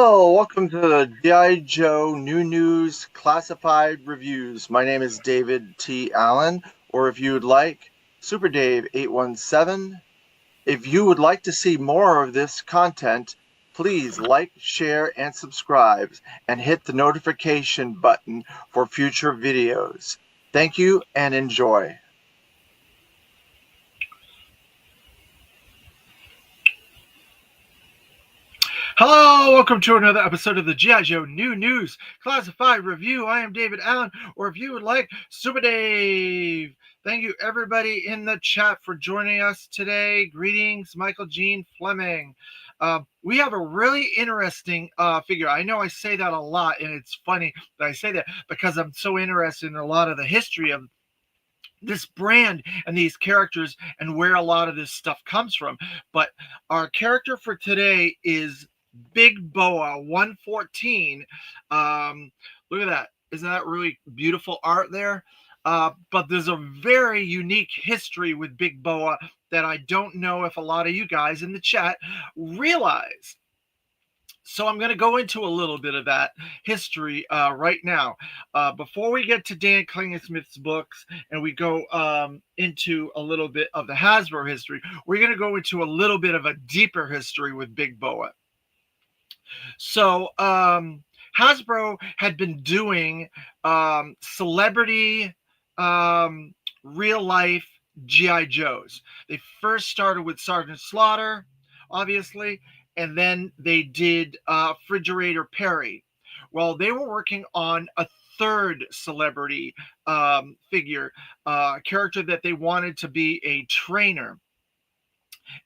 Hello, welcome to the G.I. Joe New News Classified Reviews. My name is David T. Allen, or if you would like, Super Dave 817. If you would like to see more of this content, please like, share, and subscribe, and hit the notification button for future videos. Thank you and enjoy. Hello, welcome to another episode of the G.I. Joe New News Classified Review. I am David Allen, or if you would like, Super Dave. Thank you, everybody in the chat, for joining us today. Greetings, Michael Gene Fleming. We have a really interesting figure. I know I say that a lot, and it's funny that I say that because I'm so interested in a lot of the history of this brand and these characters and where a lot of this stuff comes from. But our character for today is Big Boa 114. Look at that. Isn't that really beautiful art there? But there's a very unique history with Big Boa that I don't know if a lot of you guys in the chat realize. So I'm going to go into a little bit of that history right now. Before we get to Dan Klingensmith's books and we go into a little bit of the Hasbro history, we're going to go into a little bit of a deeper history with Big Boa. So Hasbro had been doing celebrity real life G.I. Joes. They first started with Sergeant Slaughter, obviously, and then they did Refrigerator Perry. Well, they were working on a third celebrity figure, character that they wanted to be a trainer.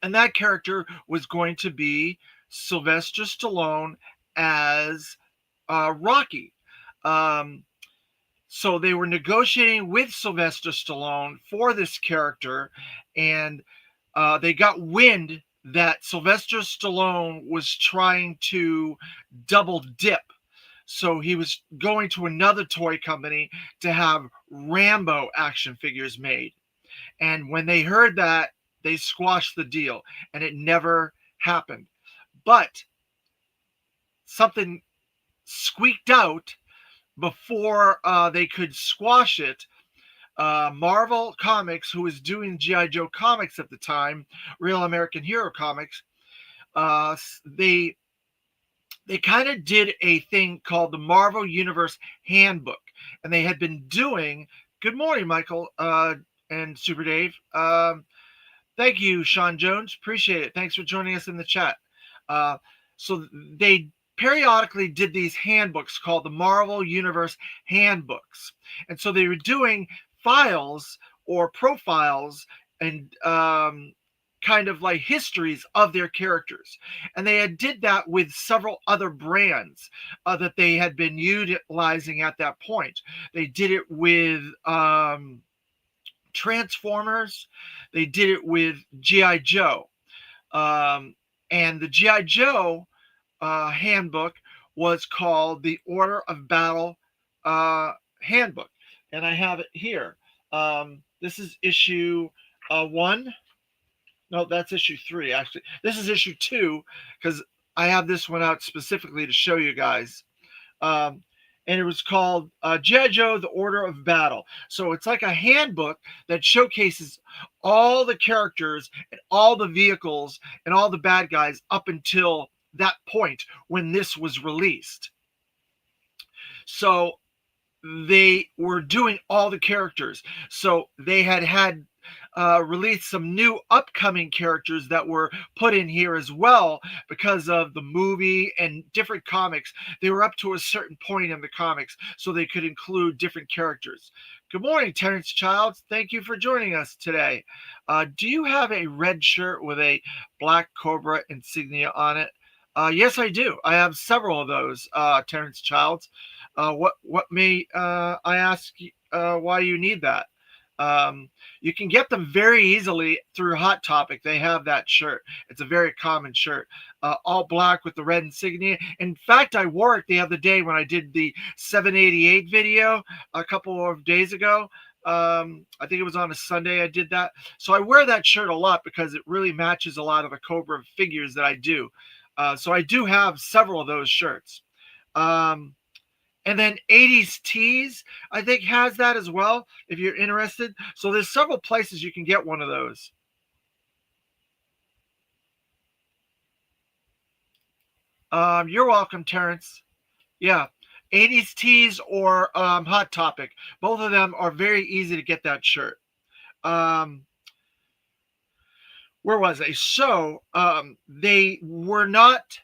And that character was going to be Sylvester Stallone as Rocky. So they were negotiating with Sylvester Stallone for this character, and they got wind that Sylvester Stallone was trying to double dip. So he was going to another toy company to have Rambo action figures made. And when they heard that, they squashed the deal, and it never happened. But something squeaked out before they could squash it. Marvel Comics, who was doing G.I. Joe comics at the time, Real American Hero Comics, they kind of did a thing called the Marvel Universe Handbook. And they had been doing, good morning, Michael and Super Dave. Thank you, Sean Jones. Appreciate it. Thanks for joining us in the chat. So they periodically did these handbooks called the Marvel Universe Handbooks. And so they were doing files or profiles and kind of like histories of their characters. And they had did that with several other brands that they had been utilizing at that point. They did it with Transformers. They did it with G.I. Joe. And the G.I. Joe handbook was called the Order of Battle Handbook. And I have it here. This is issue 1. No, that's issue 3, actually. This is issue 2, because I have this one out specifically to show you guys. And it was called G.I. Joe, the Order of Battle. So it's like a handbook that showcases all the characters and all the vehicles and all the bad guys up until that point when this was released. So they were doing all the characters. So they had released some new upcoming characters that were put in here as well because of the movie and different comics. They were up to a certain point in the comics, so they could include different characters. Good morning, Terrence Childs. Thank you for joining us today. Do you have a red shirt with a black Cobra insignia on it? Yes, I do. I have several of those, Terrence Childs. What may I ask why you need that? You can get them very easily through Hot Topic. They have that shirt. It's a very common shirt, all black with the red insignia. In fact, I wore it the other day when I did the 788 video a couple of days ago. I think it was on a Sunday I did that. So I wear that shirt a lot because it really matches a lot of the Cobra figures that I do. So I do have several of those shirts. And then 80s Tees, I think, has that as well, if you're interested. So there's several places you can get one of those. You're welcome, Terrence. Yeah. 80s Tees or Hot Topic. Both of them are very easy to get that shirt. Where was I? So they were not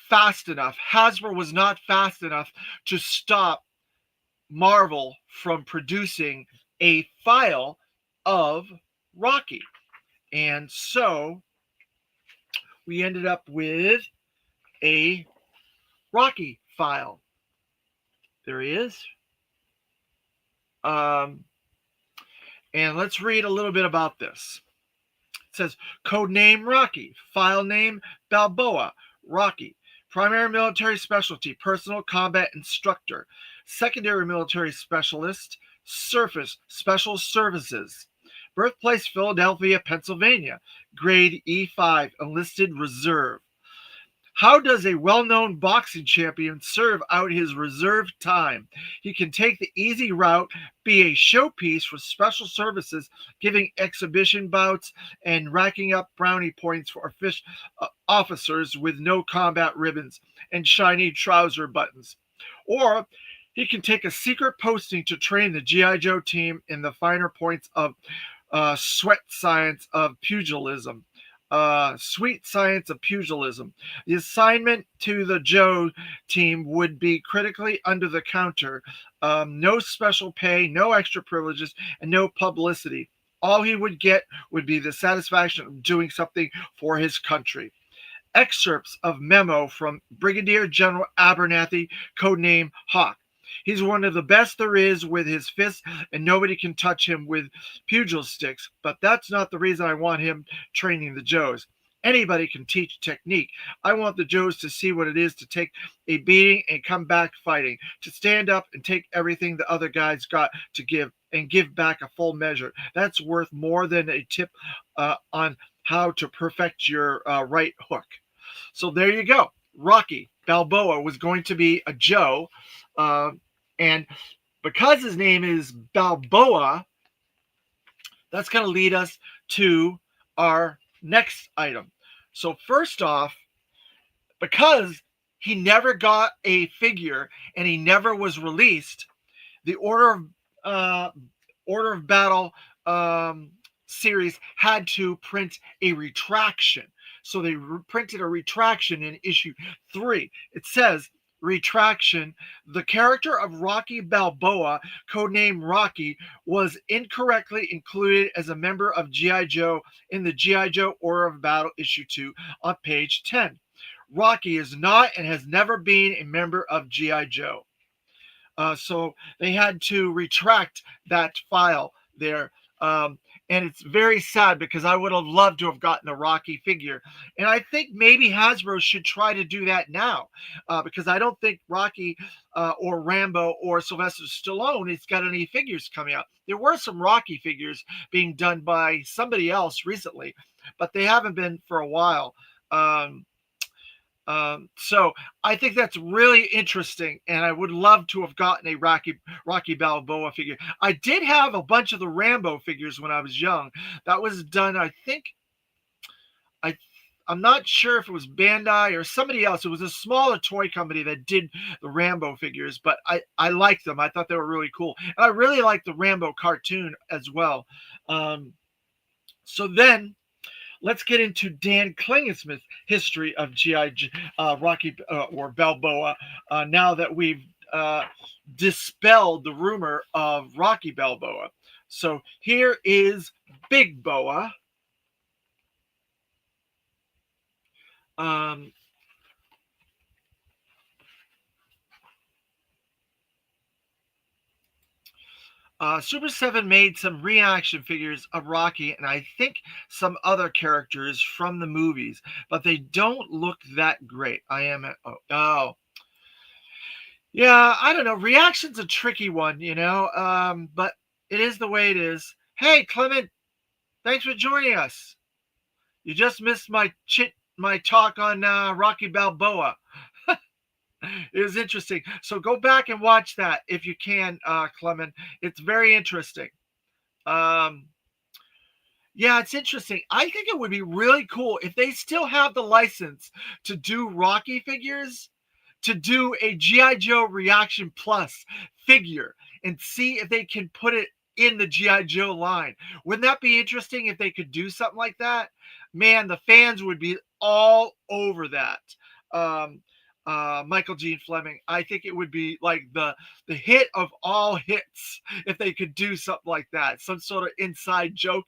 fast enough. Hasbro was not fast enough to stop Marvel from producing a file of Rocky. And so we ended up with a Rocky file. There he is. And let's read a little bit about this. It says, code name Rocky, file name Balboa, Rocky, primary military specialty, personal combat instructor, secondary military specialist, surface special services, birthplace Philadelphia, Pennsylvania, grade E5, enlisted reserve. How does a well-known boxing champion serve out his reserve time? He can take the easy route, be a showpiece for special services, giving exhibition bouts and racking up brownie points for officers with no combat ribbons and shiny trouser buttons. Or he can take a secret posting to train the G.I. Joe team in the finer points of sweat science of pugilism. Sweet science of pugilism. The assignment to the Joe team would be critically under the counter. No special pay, no extra privileges, and no publicity. All he would get would be the satisfaction of doing something for his country. Excerpts of memo from Brigadier General Abernathy, codename Hawk. He's one of the best there is with his fists, and nobody can touch him with pugil sticks. But that's not the reason I want him training the Joes. Anybody can teach technique. I want the Joes to see what it is to take a beating and come back fighting, to stand up and take everything the other guys got to give and give back a full measure. That's worth more than a tip on how to perfect your right hook. So there you go. Rocky Balboa was going to be a Joe. And because his name is Balboa, that's going to lead us to our next item. So of all, because he never got a figure and he never was released, the Order of Battle series had to print a retraction. So they printed a retraction in issue 3. It says, retraction, the character of Rocky Balboa, codenamed Rocky, was incorrectly included as a member of G.I. Joe in the G.I. Joe Order of Battle issue 2 on page 10. Rocky is not and has never been a member of G.I. Joe. So they had to retract that file there. And it's very sad because I would have loved to have gotten a Rocky figure. And I think maybe Hasbro should try to do that now because I don't think Rocky or Rambo or Sylvester Stallone has got any figures coming out. There were some Rocky figures being done by somebody else recently, but they haven't been for a while. So I think that's really interesting, and I would love to have gotten a Rocky Balboa figure. I did have a bunch of the Rambo figures when I was young. That was done, I think. I'm not sure if it was Bandai or somebody else. It was a smaller toy company that did the Rambo figures, but I liked them. I thought they were really cool, and I really liked the Rambo cartoon as well. So then, let's get into Dan Klingensmith's history of G.I. Rocky or Balboa now that we've dispelled the rumor of Rocky Balboa. So here is Big Boa. Super 7 made some reaction figures of Rocky and I think some other characters from the movies, but they don't look that great. Yeah, I don't know. Reaction's a tricky one, but it is the way it is. Hey, Clement, thanks for joining us. You just missed my my talk on Rocky Balboa. It was interesting. So go back and watch that if you can, Clement. It's very interesting. Um, yeah, it's interesting. I think it would be really cool if they still have the license to do Rocky figures, to do a G.I. Joe Reaction Plus figure and see if they can put it in the G.I. Joe line. Wouldn't that be interesting if they could do something like that? Man, the fans would be all over that. Um, Michael Gene Fleming. I think it would be like the hit of all hits if they could do something like that, some sort of inside joke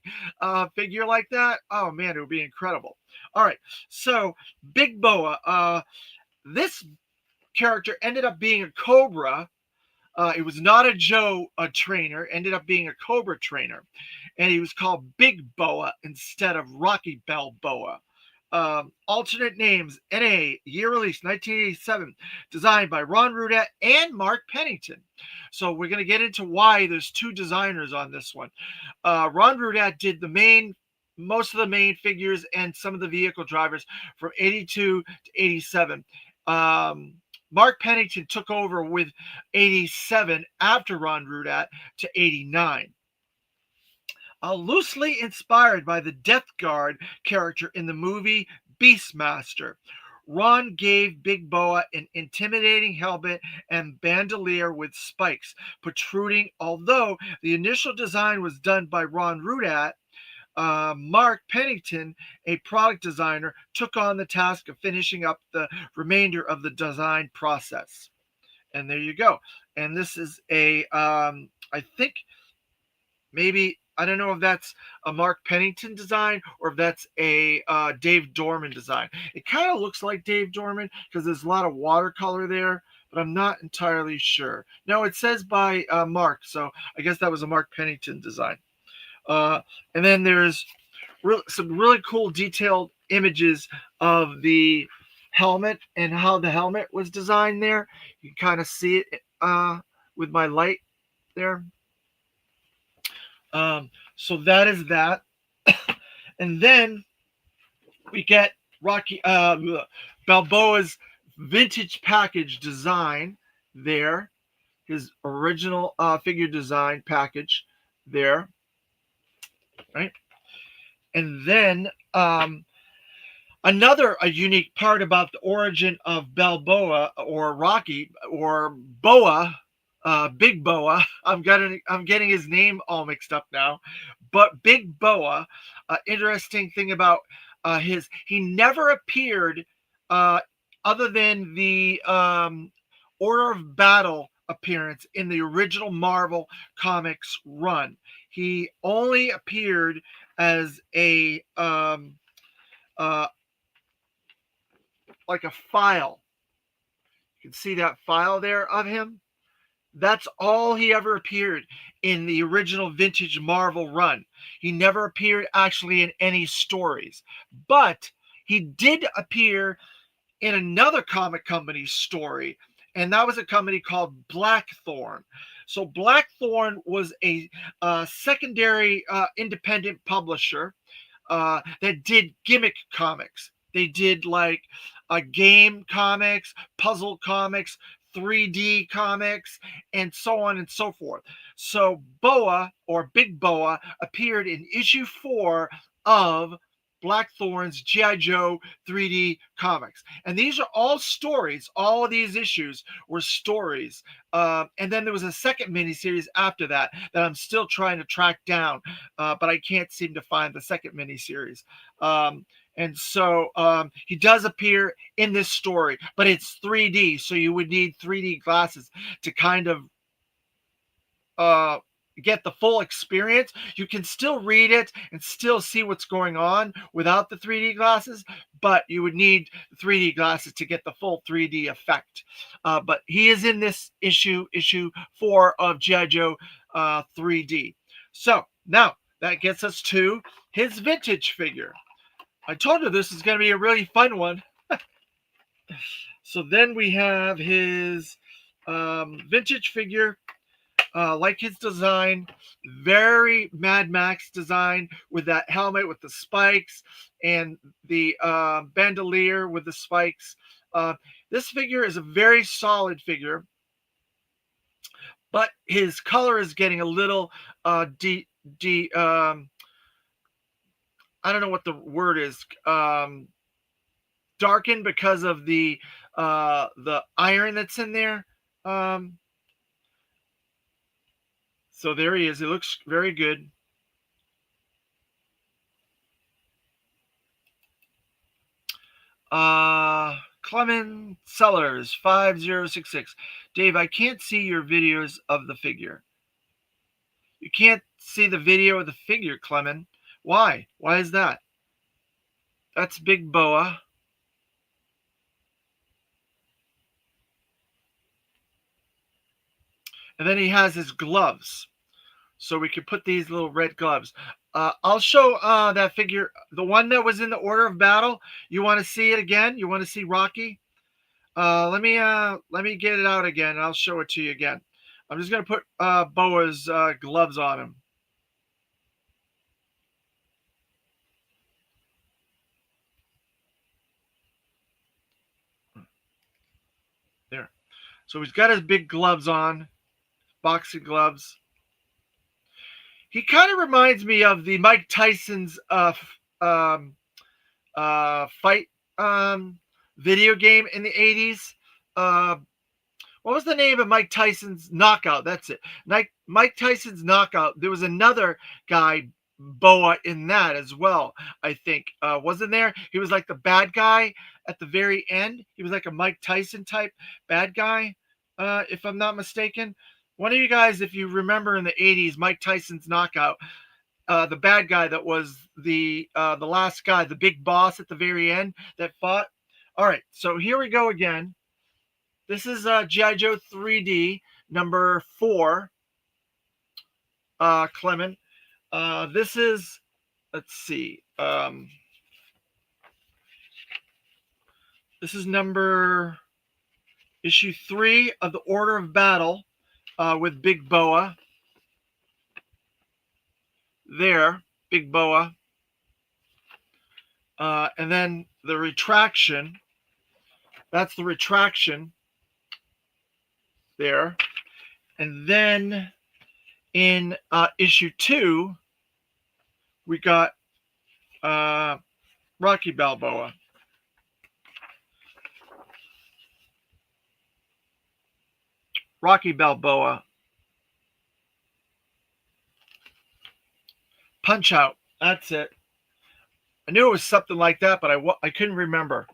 figure like that. Oh man, it would be incredible. All right, so Big Boa. This character ended up being a Cobra. It was not a Joe trainer, ended up being a Cobra trainer. And he was called Big Boa instead of Rocky Balboa. Alternate names, NA, year release 1987, designed by Ron Rudat and Mark Pennington. So we're going to get into why there's two designers on this one. Ron Rudat did most of the main figures and some of the vehicle drivers from 82 to 87. Mark Pennington took over with 87 after Ron Rudat to 89. Loosely inspired by the Death Guard character in the movie Beastmaster, Ron gave Big Boa an intimidating helmet and bandolier with spikes protruding. Although the initial design was done by Ron Rudat, Mark Pennington, a product designer, took on the task of finishing up the remainder of the design process. And there you go. And this is I think maybe, I don't know if that's a Mark Pennington design or if that's a Dave Dorman design. It kind of looks like Dave Dorman because there's a lot of watercolor there, but I'm not entirely sure. No, it says by Mark, so I guess that was a Mark Pennington design. And then there's some really cool detailed images of the helmet and how the helmet was designed there. You can kind of see it with my light there. So that is that. And then we get Rocky Balboa's vintage package design there. His original figure design package there. Right. And then another unique part about the origin of Balboa or Rocky or Boa, Big Boa. I'm getting his name all mixed up now, but Big Boa. Interesting thing about he never appeared other than the Order of Battle appearance in the original Marvel Comics run. He only appeared as a like a file. You can see that file there of him. That's all he ever appeared in the original vintage Marvel run. He never appeared actually in any stories, but he did appear in another comic company's story, and that was a company called Blackthorn. So Blackthorn was a secondary independent publisher that did gimmick comics. They did like game comics, puzzle comics, 3D comics, and so on and so forth. So Boa or Big Boa appeared in issue 4 of Blackthorn's G.I. Joe 3D comics. And these are all stories. All of these issues were stories. And then there was a second miniseries after that I'm still trying to track down, but I can't seem to find the second miniseries. And so he does appear in this story, but it's 3D. So you would need 3D glasses to kind of get the full experience. You can still read it and still see what's going on without the 3D glasses, but you would need 3D glasses to get the full 3D effect. But he is in this issue 4 of G.I. Joe 3D. So now that gets us to his vintage figure. I told you this is going to be a really fun one. So then we have his vintage figure like his design, very Mad Max design with that helmet with the spikes and the bandolier with the spikes. This figure is a very solid figure, but his color is getting a little I don't know what the word is, darkened because of the iron that's in there. So there he is. He looks very good. Clement Sellers 5066. Dave, I can't see your videos of the figure. You can't see the video of the figure, Clement. Why? Why is that? That's Big Boa. And then he has his gloves. So we could put these little red gloves. I'll show that figure, the one that was in the order of battle. You want to see it again? You want to see Rocky? Let me get it out again, and I'll show it to you again. I'm just gonna put Boa's gloves on him. There. So he's got his big gloves on, boxing gloves. He kind of reminds me of the Mike Tyson's fight video game in the 80s. What was the name of Mike Tyson's Knockout? That's it. Mike Tyson's Knockout. There was another guy, Boa, in that as well, I think. Wasn't there? He was like the bad guy at the very end. He was like a Mike Tyson type bad guy, if I'm not mistaken. One of you guys, if you remember in the 80s, Mike Tyson's Knockout, the bad guy that was the last guy, the big boss at the very end that fought. All right, so here we go again. This is G.I. Joe 3D number 4, Clement. This is, let's see. This is issue 3 of the Order of Battle with Big Boa. There, Big Boa. And then the retraction. That's the retraction there. And then in issue 2, we got Rocky Balboa. Rocky Balboa. Punch Out. That's it. I knew it was something like that, but I couldn't remember.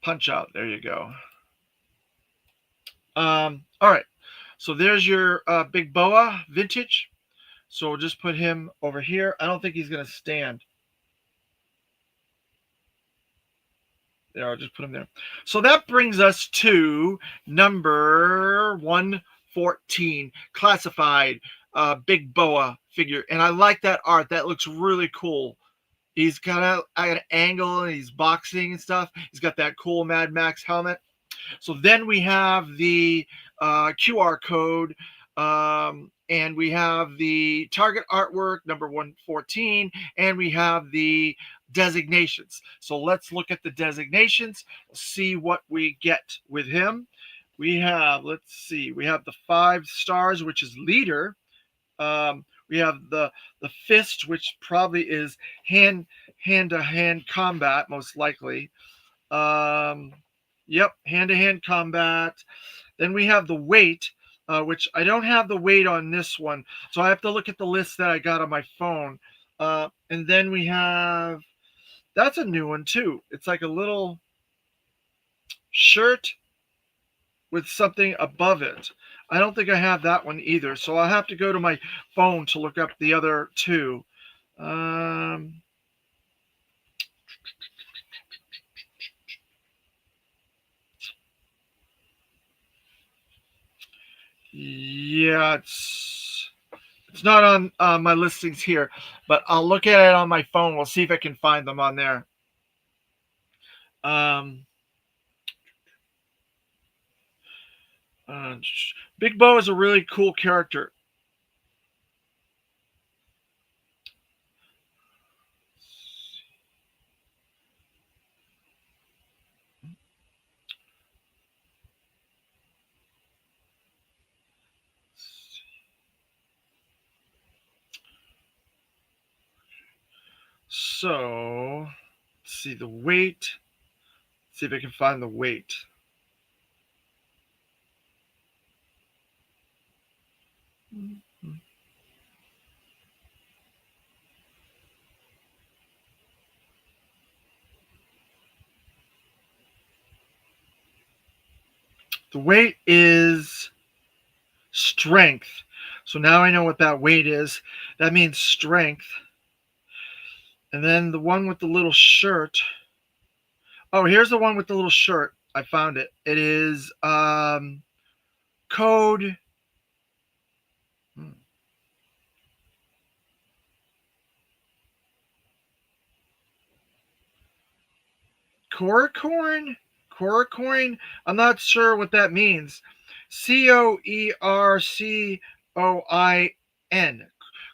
Punch Out. There you go. All right. So there's your Big Boa vintage. So we'll just put him over here. I don't think he's going to stand. There, I'll just put him there. So that brings us to number 114, classified Big Boa figure. And I like that art. That looks really cool. He's kind of at an angle and he's boxing and stuff. He's got that cool Mad Max helmet. So then we have the QR code, and we have the target artwork, number 114, and we have the designations. So let's look at the designations, see what we get with him. We have, let's see, we have the 5 stars, which is leader. We have the fist, which probably is hand-to-hand combat, most likely. Yep, hand-to-hand combat. Then we have the weight, which I don't have the weight on this one, so I have to look at the list that I got on my phone. And then we have, that's a new one too. It's like a little shirt with something above it. I don't think I have that one either, so I'll have to go to my phone to look up the other 2. Yeah, it's not on my listings here, but I'll look at it on my phone. We'll see if I can find them on there. Big Bo is a really cool character. So, let's see the weight. See if I can find the weight. The weight is strength. So now I know what that weight is. That means strength. And then the one with the little shirt. Oh, here's the one with the little shirt. I found it. It is code. Coracoin? Coracoin? I'm not sure what that means. Coercoin.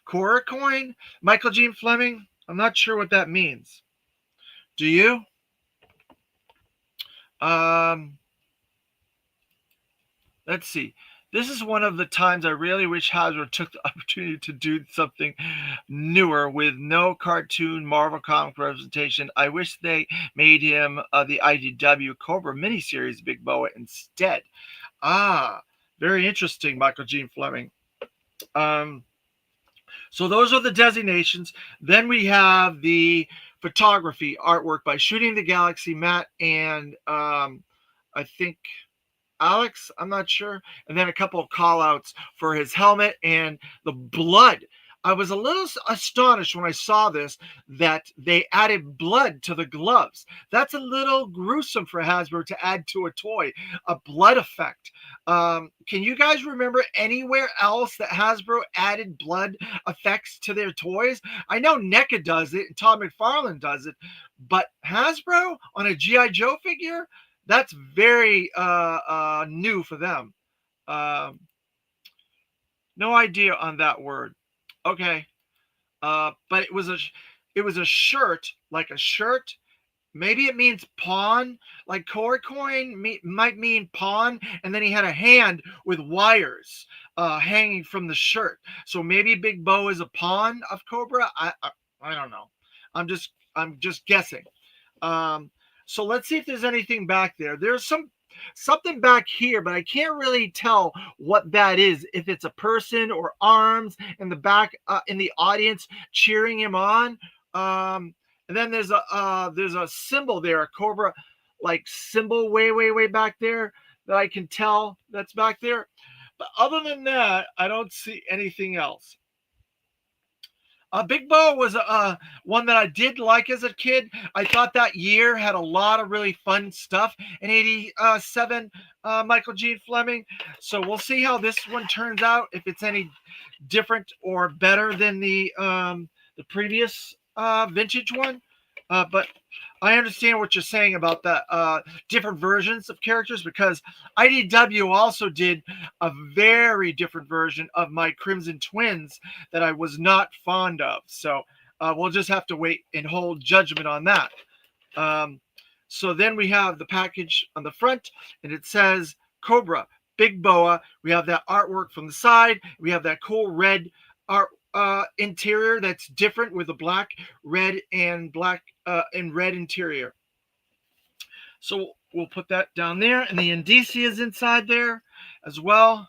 Coracoin? Michael Gene Fleming? I'm not sure what that means. Do you? Let's see. This is one of the times I really wish Hasbro took the opportunity to do something newer with no cartoon Marvel comic representation. I wish they made him the IDW Cobra miniseries Big Boa instead. Ah, very interesting, Michael Gene Fleming. So those are the designations. Then we have the photography artwork by Shooting the Galaxy, Matt, and I think Alex, I'm not sure. And then a couple of call outs for his helmet and the blood. I was a little astonished when I saw this that they added blood to the gloves. That's a little gruesome for Hasbro to add to a toy, a blood effect. Can you guys remember anywhere else that Hasbro added blood effects to their toys? I know NECA does it and Todd McFarlane does it, but Hasbro on a G.I. Joe figure? That's very new for them. No idea on that word. Okay, but it was a shirt, like a shirt. Maybe it means pawn, like Coracoin might mean pawn, and then he had a hand with wires hanging from the shirt. So maybe Big Bo is a pawn of Cobra. I don't know. I'm just guessing. So let's see if there's anything back there. There's something back here, but I can't really tell what that is. If it's a person or arms in the back in the audience cheering him on. And then there's a symbol there, a Cobra like symbol way back there that I can tell that's back there. But other than that, I don't see anything else. Big Bo was one that I did like as a kid. I thought that year had a lot of really fun stuff in '87. Michael Gene Fleming. So we'll see how this one turns out. If it's any different or better than the previous vintage one. But I understand what you're saying about the different versions of characters, because IDW also did a very different version of my Crimson Twins that I was not fond of. So we'll just have to wait and hold judgment on that. So then we have the package on the front, and it says Cobra, Big Boa. We have that artwork from the side. We have that cool red art interior that's different with a black, red, and black and red interior. So we'll put that down there, and the indicia is inside there as well.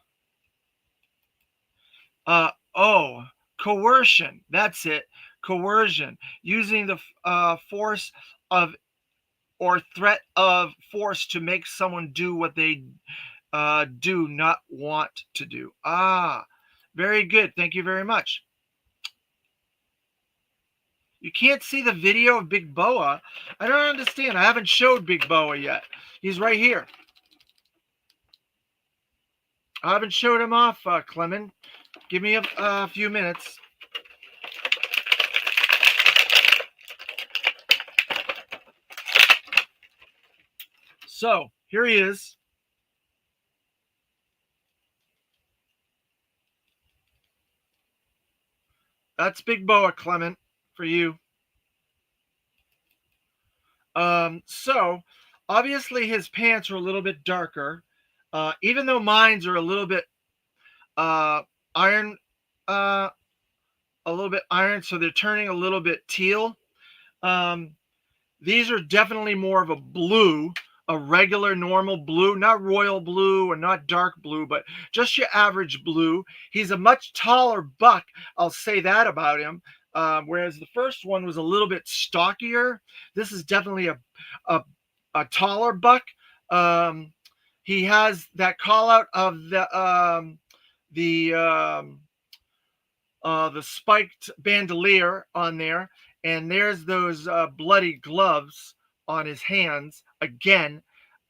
Coercion. That's it. Coercion. Using the force of or threat of force to make someone do what they do not want to do. Very good. Thank you very much. You can't see the video of Big Boa. I don't understand. I haven't showed Big Boa yet. He's right here. I haven't showed him off, Clement. Give me a few minutes. So, here he is. That's Big Boa, Clement, for you. So obviously his pants are a little bit darker, even though mine's are a little bit uh, iron, uh, a little bit iron, so they're turning a little bit teal. Um, these are definitely more of a blue, a regular normal blue, not royal blue or not dark blue, but just your average blue. He's a much taller buck, I'll say that about him. Whereas the first one was a little bit stockier. This is definitely a, a taller buck. Um, he has that call out of the the spiked bandolier on there, and there's those bloody gloves on his hands again,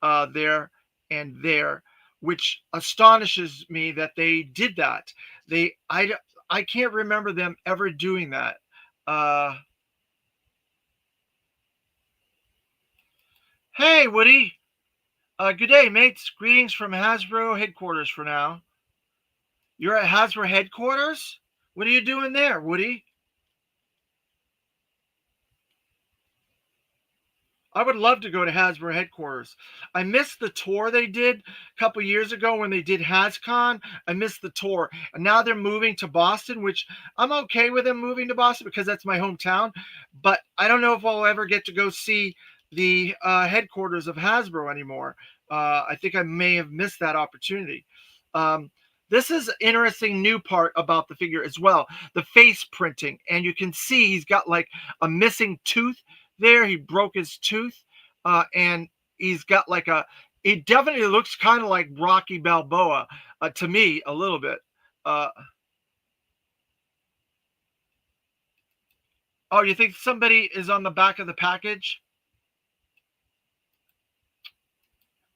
there and there, which astonishes me that they did that. I can't remember them ever doing that. Uh, hey, Woody. Good day, mates. Greetings from Hasbro headquarters for now. You're at Hasbro headquarters? What are you doing there, Woody? I would love to go to Hasbro headquarters. I missed the tour they did a couple years ago when they did HasCon. I missed the tour. And now they're moving to Boston, which I'm okay with them moving to Boston because that's my hometown. But I don't know if I'll ever get to go see the headquarters of Hasbro anymore. I think I may have missed that opportunity. Um, this is an interesting new part about the figure as well, the face printing. And you can see he's got like a missing tooth there. He broke his tooth, and he's got like a. It definitely looks kind of like Rocky Balboa to me a little bit. Uh, oh, you think somebody is on the back of the package?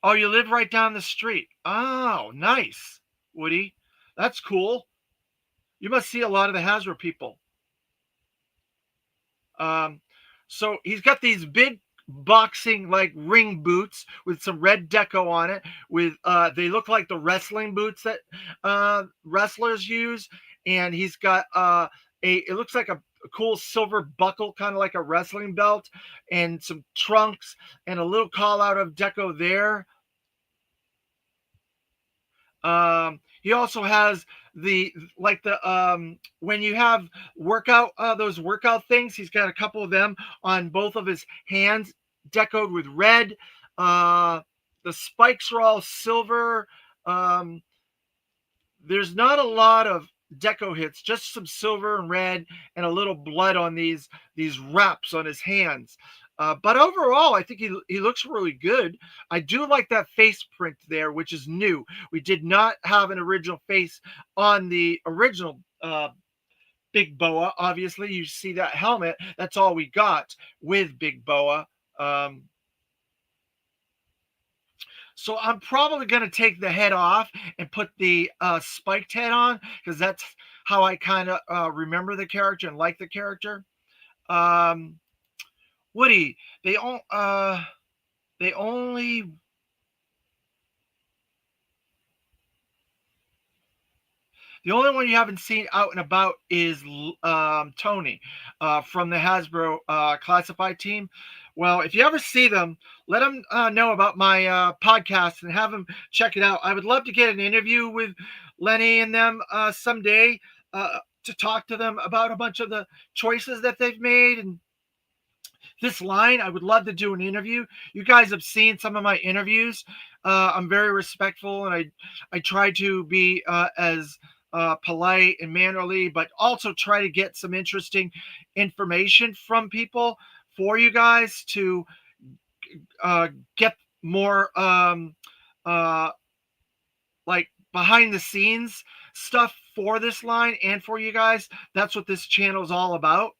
Oh, you live right down the street. Oh, nice, Woody. That's cool. You must see a lot of the Hasbro people. Um, so he's got these big boxing like ring boots with some red deco on it. With they look like the wrestling boots that wrestlers use, and he's got a. It looks like a cool silver buckle, kind of like a wrestling belt, and some trunks, and a little call out of deco there. He also has the like the when you have workout those workout things, he's got a couple of them on both of his hands, decoed with red. Uh, the spikes are all silver. Um, there's not a lot of deco hits, just some silver and red and a little blood on these wraps on his hands. But overall, I think he looks really good. I do like that face print there, which is new. We did not have an original face on the original Big Boa. Obviously, you see that helmet. That's all we got with Big Boa. Um, So I'm probably going to take the head off and put the spiked head on because that's how I kind of remember the character and like the character. Um, Woody, they only the only one you haven't seen out and about is Tony from the Hasbro classified team. Well, if you ever see them, let them know about my podcast and have them check it out. I would love to get an interview with Lenny and them someday to talk to them about a bunch of the choices that they've made and this line. I would love to do an interview. You guys have seen some of my interviews. I'm very respectful, and I try to be as polite and mannerly, but also try to get some interesting information from people for you guys to get more uh, like behind the scenes stuff for this line and for you guys. That's what this channel is all about.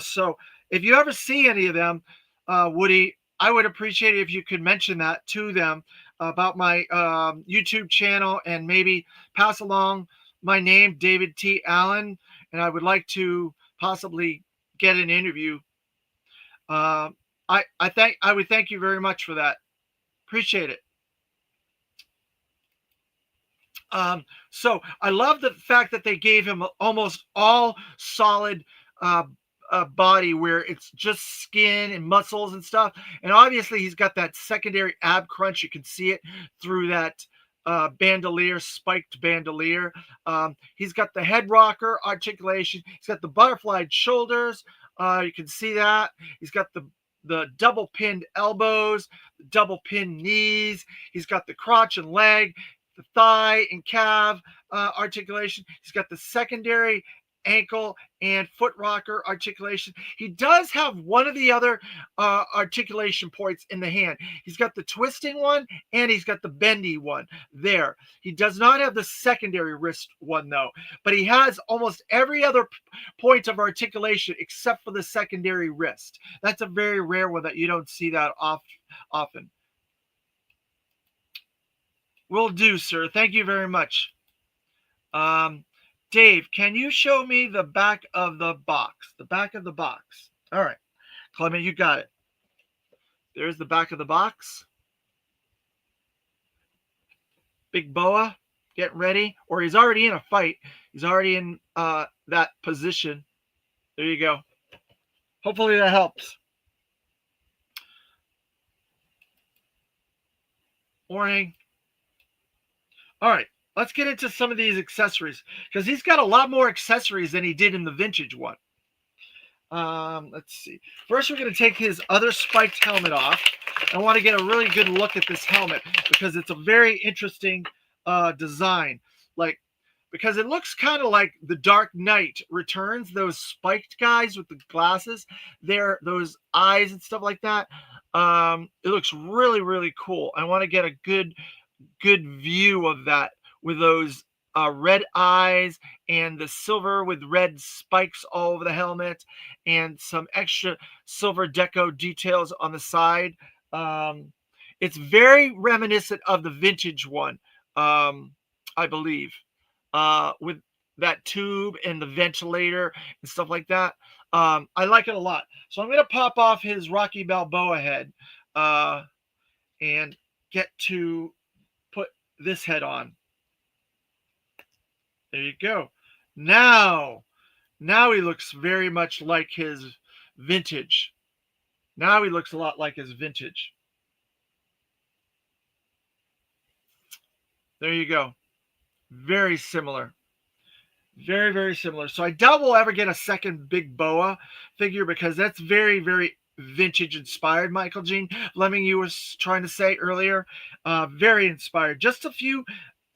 So if you ever see any of them, Woody, I would appreciate it if you could mention that to them about my YouTube channel and maybe pass along my name, David T. Allen, and I would like to possibly get an interview. Uh, I would thank you very much for that. Appreciate it. So I love the fact that they gave him almost all solid uh, body where it's just skin and muscles and stuff. And obviously, he's got that secondary ab crunch. You can see it through that bandolier, spiked bandolier. He's got the head rocker articulation. He's got the butterflied shoulders. You can see that. He's got the double pinned elbows, double pinned knees. He's got the crotch and leg, the thigh and calf articulation. He's got the secondary ankle and foot rocker articulation. He does have one of the other articulation points in the hand. He's got the twisting one and he's got the bendy one there. He does not have the secondary wrist one though, but he has almost every other point of articulation except for the secondary wrist. That's a very rare one that you don't see that often. Will do, sir. Thank you very much. Dave, can you show me the back of the box? The back of the box. All right. Clement, you got it. There's the back of the box. Big Boa, getting ready. Or he's already in a fight. He's already in that position. There you go. Hopefully that helps. Morning. All right. Let's get into some of these accessories because he's got a lot more accessories than he did in the vintage one. Let's see. First, we're going to take his other spiked helmet off. I want to get a really good look at this helmet because it's a very interesting design. Because it looks kind of like the Dark Knight Returns, those spiked guys with the glasses, those eyes and stuff like that. It looks really, really cool. I want to get a good view of that with those red eyes and the silver with red spikes all over the helmet and some extra silver deco details on the side. It's very reminiscent of the vintage one, I believe, with that tube and the ventilator and stuff like that. I like it a lot. So I'm going to pop off his Rocky Balboa head and get to put this head on. There you go. Now he looks very much like his vintage. Now he looks a lot like his vintage. There you go. Very similar. Very, very similar. So I doubt we'll ever get a second Big Boa figure because that's very, very vintage inspired, Michael Jean Fleming, you were trying to say earlier. Very inspired. Just a few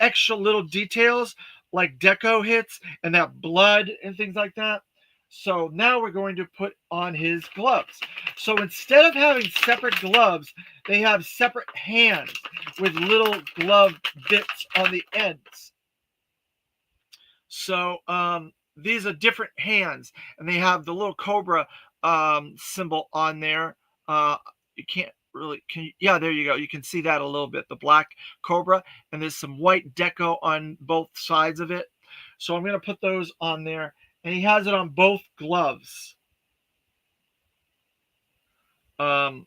extra little details like deco hits and that blood and things like that. So now we're going to put on his gloves. So instead of having separate gloves, they have separate hands with little glove bits on the ends. So these are different hands, and they have the little cobra symbol on there. You can't really, yeah, there you go. You can see that a little bit, the black cobra, and there's some white deco on both sides of it. So I'm going to put those on there, and he has it on both gloves. There.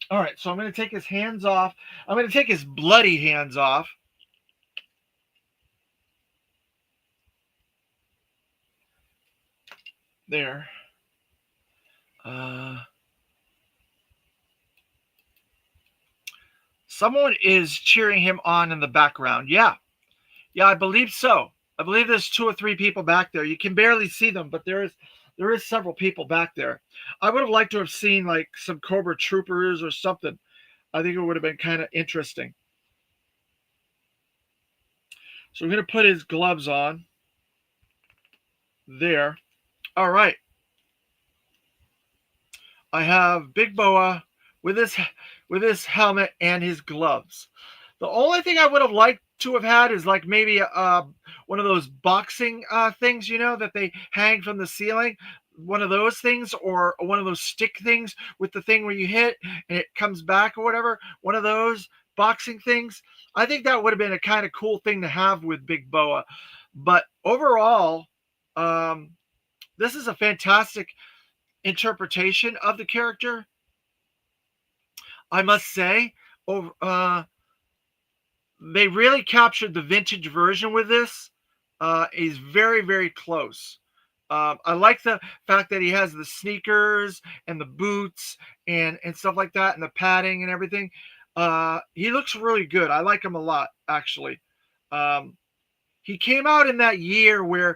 All right, so I'm going to take his hands off. I'm going to take his bloody hands off. There. Someone is cheering him on in the background. Yeah, I believe so. I believe there's 2 or 3 people back there. You can barely see them, but there is several people back there. I would have liked to have seen like some Cobra Troopers or something. I think it would have been kind of interesting. So I'm going to put his gloves on. There. All right. I have Big Boa with his helmet and his gloves. The only thing I would have liked to have had is like maybe one of those boxing things, that they hang from the ceiling. One of those things, or one of those stick things with the thing where you hit and it comes back or whatever. One of those boxing things. I think that would have been a kind of cool thing to have with Big Boa. But overall, this is a fantastic interpretation of the character. I must say, they really captured the vintage version with this. He's very, very close. I like the fact that he has the sneakers and the boots and stuff like that, and the padding and everything. He looks really good. I like him a lot, actually. Um, he came out in that year where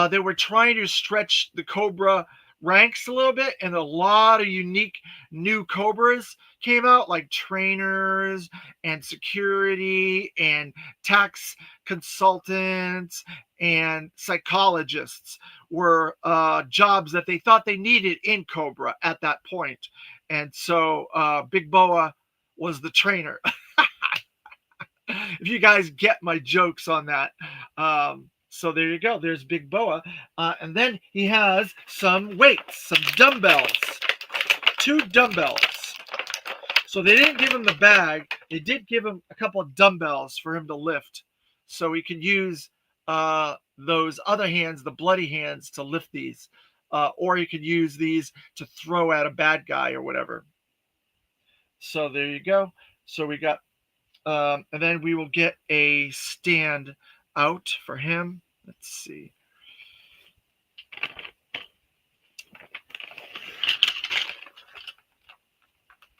they were trying to stretch the Cobra ranks a little bit, and a lot of unique new Cobras came out, like trainers and security and tax consultants and psychologists were jobs that they thought they needed in Cobra at that point. And so Big Boa was the trainer. If you guys get my jokes on that. So there you go. There's Big Boa. And then he has some weights, some dumbbells, 2 dumbbells. So they didn't give him the bag. They did give him a couple of dumbbells for him to lift. So he can use those other hands, the bloody hands, to lift these. Or he could use these to throw at a bad guy or whatever. So there you go. So we got and then we will get a stand out for him. Let's see.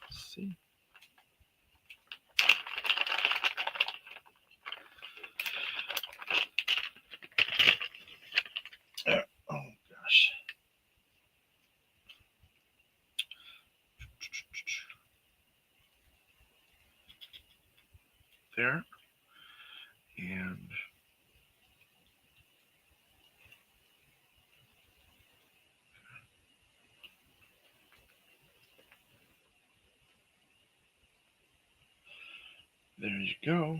Let's see. Oh gosh. There. And there you go.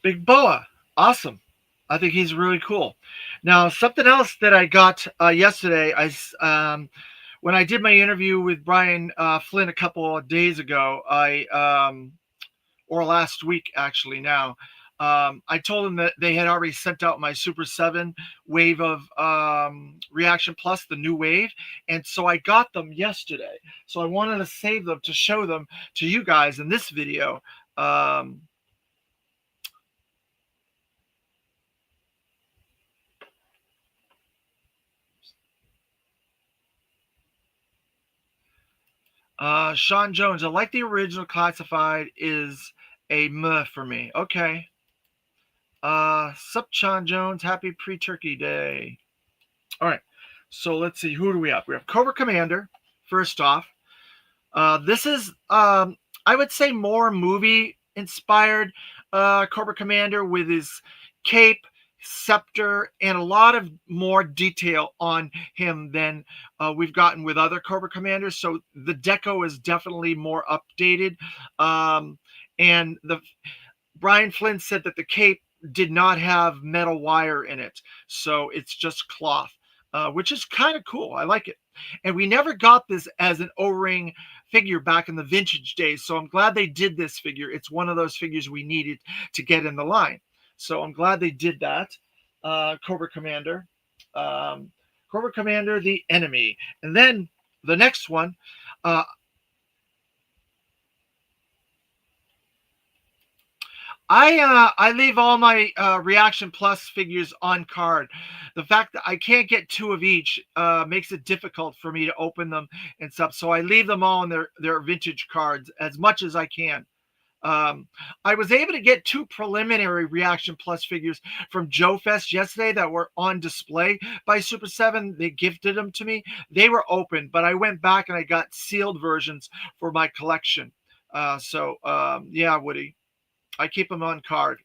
Big Boa. Awesome. I think he's really cool. Now, something else that I got yesterday, when I did my interview with Brian Flynn a couple of days ago, or last week actually now, I told him that they had already sent out my Super 7 wave of Reaction Plus, the new wave. And so I got them yesterday. So I wanted to save them to show them to you guys in this video. Sean Jones, I like the original classified is a meh for me. Okay. Sup, Sean Jones. Happy pre-turkey day. All right. So let's see. Who do we have? We have Cobra Commander, first off. This is, I would say, more movie-inspired Cobra Commander with his cape, scepter, and a lot of more detail on him than we've gotten with other Cobra Commanders. So the deco is definitely more updated. And Brian Flynn said that the cape did not have metal wire in it. So it's just cloth, which is kind of cool. I like it. And we never got this as an O-ring figure back in the vintage days. So I'm glad they did this figure. It's one of those figures we needed to get in the line. So I'm glad they did that. Cobra Commander. Cobra Commander, the enemy. And then the next one, I leave all my Reaction Plus figures on card. The fact that I can't get 2 of each makes it difficult for me to open them and stuff. So I leave them all in their vintage cards as much as I can. I was able to get 2 preliminary Reaction Plus figures from Joe Fest yesterday that were on display by Super 7. They gifted them to me. They were open, but I went back and I got sealed versions for my collection. Yeah, Woody, I keep them on card.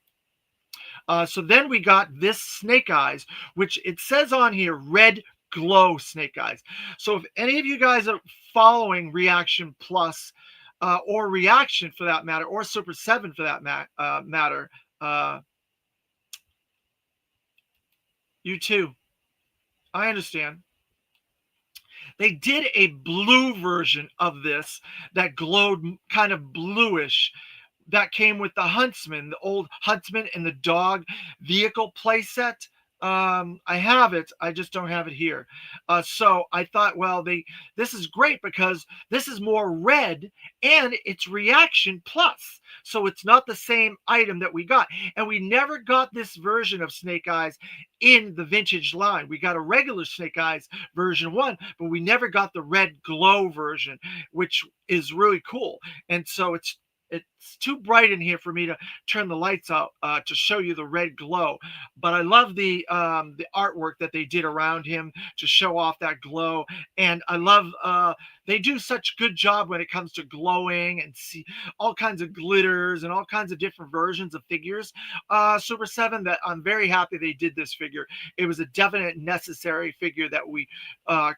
So then we got this Snake Eyes, which it says on here, red glow Snake Eyes. So if any of you guys are following Reaction Plus, or Reaction for that matter, or Super 7 for that matter, you too. I understand. They did a blue version of this that glowed kind of bluish, that came with the Huntsman, the old Huntsman and the dog vehicle playset. I have it. I just don't have it here. So I thought, well, this is great because this is more red and it's reaction plus. So it's not the same item that we got. And we never got this version of Snake Eyes in the vintage line. We got a regular Snake Eyes version 1, but we never got the red glow version, which is really cool. And so it's too bright in here for me to turn the lights out to show you the red glow, but I love the artwork that they did around him to show off that glow, and I love they do such good job when it comes to glowing and see all kinds of glitters and all kinds of different versions of figures. Super 7, that I'm very happy they did this figure. It was a definite necessary figure that we uh,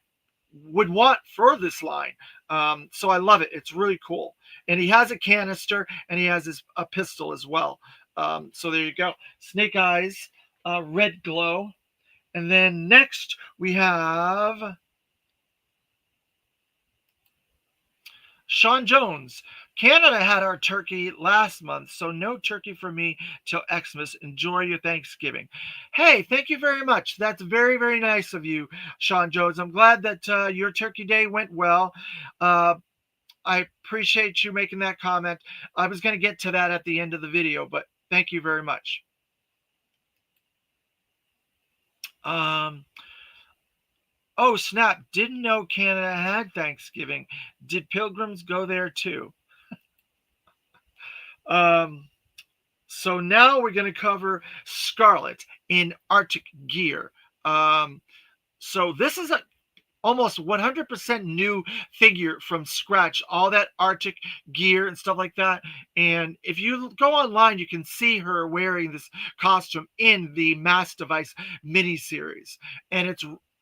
would want for this line. So I love it. It's really cool. And he has a canister and he has a pistol as well. So there you go. Snake Eyes, red glow. And then next we have Sean Jones. Canada had our turkey last month, so no turkey for me till Xmas. Enjoy your Thanksgiving. Hey, thank you very much. That's very, very nice of you, Sean Jones. I'm glad that your turkey day went well. Uh, I appreciate you making that comment. I was going to get to that at the end of the video, but thank you very much. Oh, snap. Didn't know Canada had Thanksgiving. Did pilgrims go there too? So now we're going to cover Scarlet in Arctic gear. So this is a almost 100% new figure from scratch, all that Arctic gear and stuff like that. And if you go online, you can see her wearing this costume in the Mass Device miniseries. And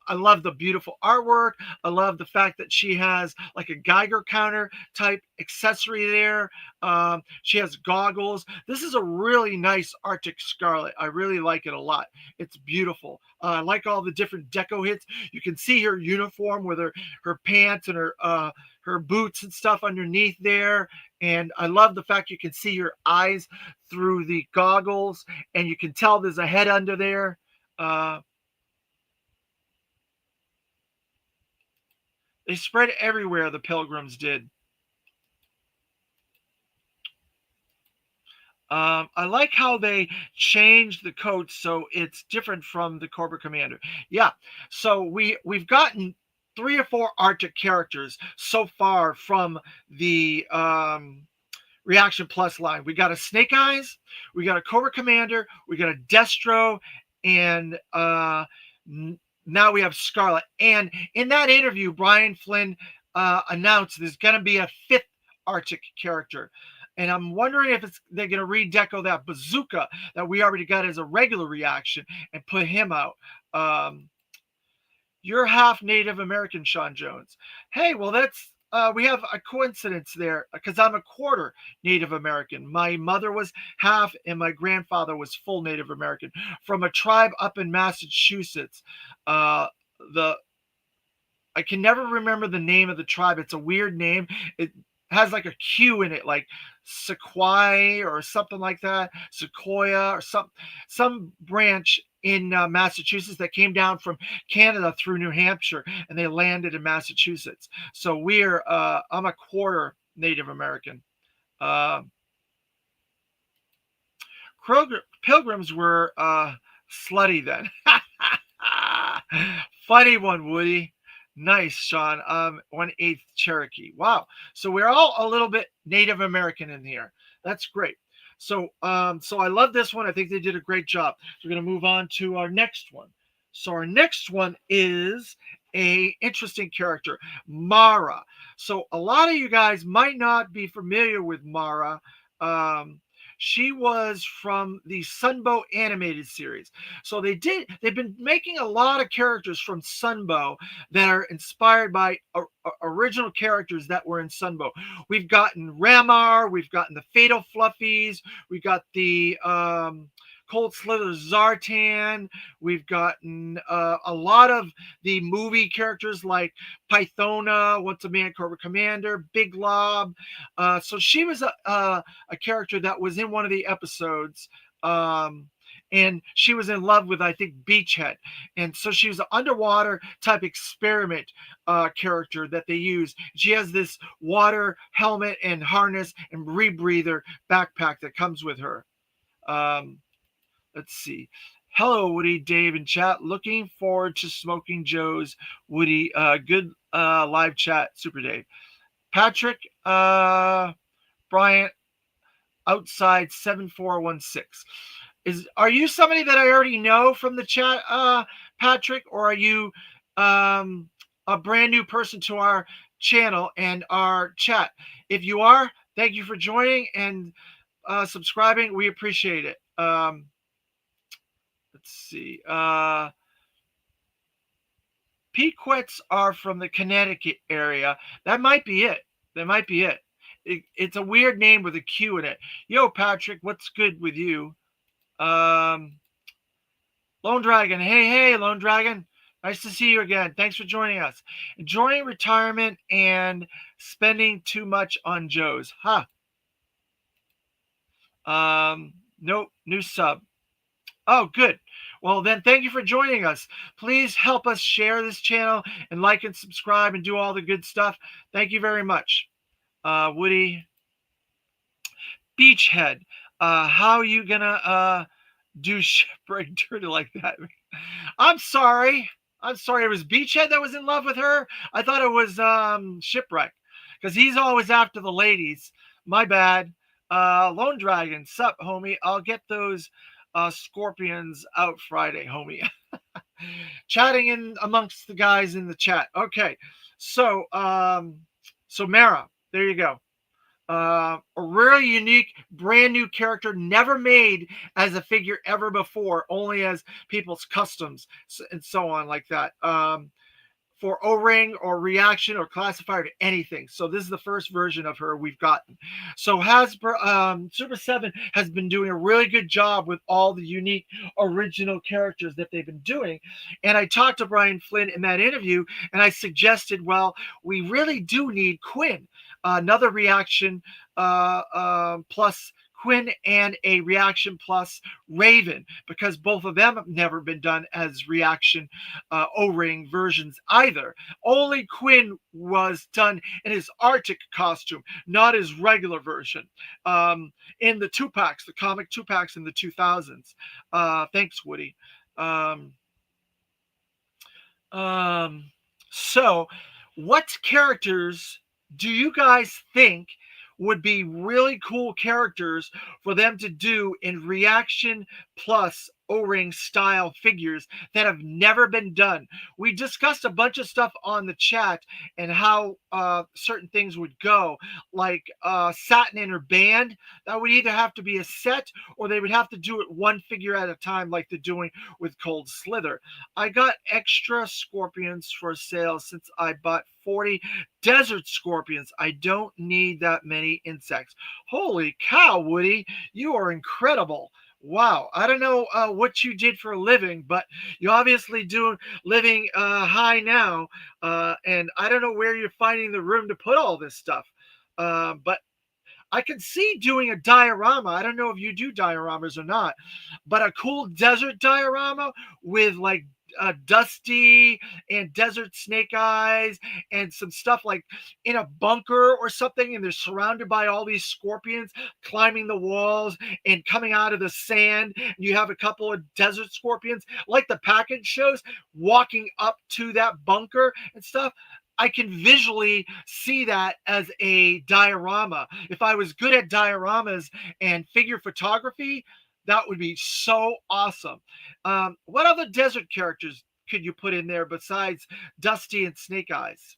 I love the beautiful artwork. I love the fact that she has like a Geiger counter type accessory there. She has goggles. This is a really nice Arctic Scarlet. I really like it a lot. It's beautiful. I like all the different deco hits. You can see her uniform with her pants and her boots and stuff underneath there. And I love the fact you can see her eyes through the goggles, and you can tell there's a head under there. They spread everywhere, the pilgrims did. I like how they changed the coat so it's different from the Cobra Commander. Yeah, so we've gotten 3 or 4 Arctic characters so far from the Reaction Plus line. We got a Snake Eyes, we got a Cobra Commander, we got a Destro, and now we have Scarlet. And in that interview, Brian Flynn announced there's going to be a 5th Arctic character. And I'm wondering if they're going to redeco that Bazooka that we already got as a regular reaction and put him out. You're half Native American, Sean Jones. Hey, well, we have a coincidence there because I'm a quarter Native American. My mother was half and my grandfather was full Native American from a tribe up in Massachusetts. I can never remember the name of the tribe. It's a weird name. It has like a Q in it, like Sequoia or something like that, Sequoia or some branch in Massachusetts that came down from Canada through New Hampshire, and they landed in Massachusetts. So I'm a quarter Native American. Pilgrims were slutty then. Funny one, Woody. Nice, Sean. 1/8 Cherokee. Wow. So we're all a little bit Native American in here. That's great. So I love this one. I think they did a great job. So we're going to move on to our next one. So our next one is a interesting character, Mara. So a lot of you guys might not be familiar with Mara. She was from the Sunbow animated series. So they've been making a lot of characters from Sunbow that are inspired by original characters that were in Sunbow. We've gotten Ramar, we've gotten the Fatal Fluffies, we've got the Cold Slither Zartan. We've gotten a lot of the movie characters like Pythona, Once a Man Cobra Commander, Big Lob. So she was a character that was in one of the episodes. and she was in love with, I think, Beachhead. And so she was an underwater type experiment character that they use. She has this water helmet and harness and rebreather backpack that comes with her. Um, let's see. Hello, Woody, Dave, and chat. Looking forward to Smoking Joe's. Woody, good live chat, Super Dave. Patrick, Bryant, outside 7416. Are you somebody that I already know from the chat, Patrick, or are you a brand new person to our channel and our chat? If you are, thank you for joining and subscribing. We appreciate it. Let's see. Pequots are from the Connecticut area. That might be it. That might be it. It's a weird name with a Q in it. Yo, Patrick, what's good with you? Lone Dragon. Hey, Lone Dragon. Nice to see you again. Thanks for joining us. Enjoying retirement and spending too much on Joe's. Nope. New sub. Oh, good. Well, then thank you for joining us. Please help us share this channel and like and subscribe and do all the good stuff. Thank you very much. Woody. Beachhead. How are you going to do shipwreck dirty like that? I'm sorry. It was Beachhead that was in love with her. I thought it was Shipwreck because he's always after the ladies. My bad. Lone Dragon, sup, homie. I'll get those scorpions out Friday, homie. Chatting in amongst the guys in the chat. Okay, so Mara, there you go. A really unique, brand new character, never made as a figure ever before, only as people's customs and so on like that. For O-ring or reaction or classifier to anything. So this is the first version of her we've gotten. So Hasbro, Super 7 has been doing a really good job with all the unique original characters that they've been doing. And I talked to Brian Flynn in that interview, and I suggested, well, we really do need Quinn, another reaction plus Quinn, and a reaction plus Raven, because both of them have never been done as reaction O-ring versions either. Only Quinn was done in his Arctic costume, not his regular version. In the 2-packs, the comic 2-packs in the 2000s. Thanks, Woody. So what characters do you guys think would be really cool characters for them to do in reaction plus O-ring style figures that have never been done? We discussed a bunch of stuff on the chat and how certain things would go, like Satin and her band. That would either have to be a set or they would have to do it one figure at a time, like they're doing with Cold Slither. I got extra scorpions for sale since I bought 40 desert scorpions. I don't need that many insects. Holy cow, Woody, you are incredible. Wow, I don't know what you did for a living, but you obviously do living high now, and I don't know where you're finding the room to put all this stuff. But I could see doing a diorama. I don't know if you do dioramas or not, but a cool desert diorama with like Dusty and Desert Snake Eyes and some stuff like in a bunker or something, and they're surrounded by all these scorpions climbing the walls and coming out of the sand. You have a couple of desert scorpions, like the package shows, walking up to that bunker and stuff. I can visually see that as a diorama. If I was good at dioramas and figure photography, that would be so awesome. What other desert characters could you put in there besides Dusty and Snake Eyes?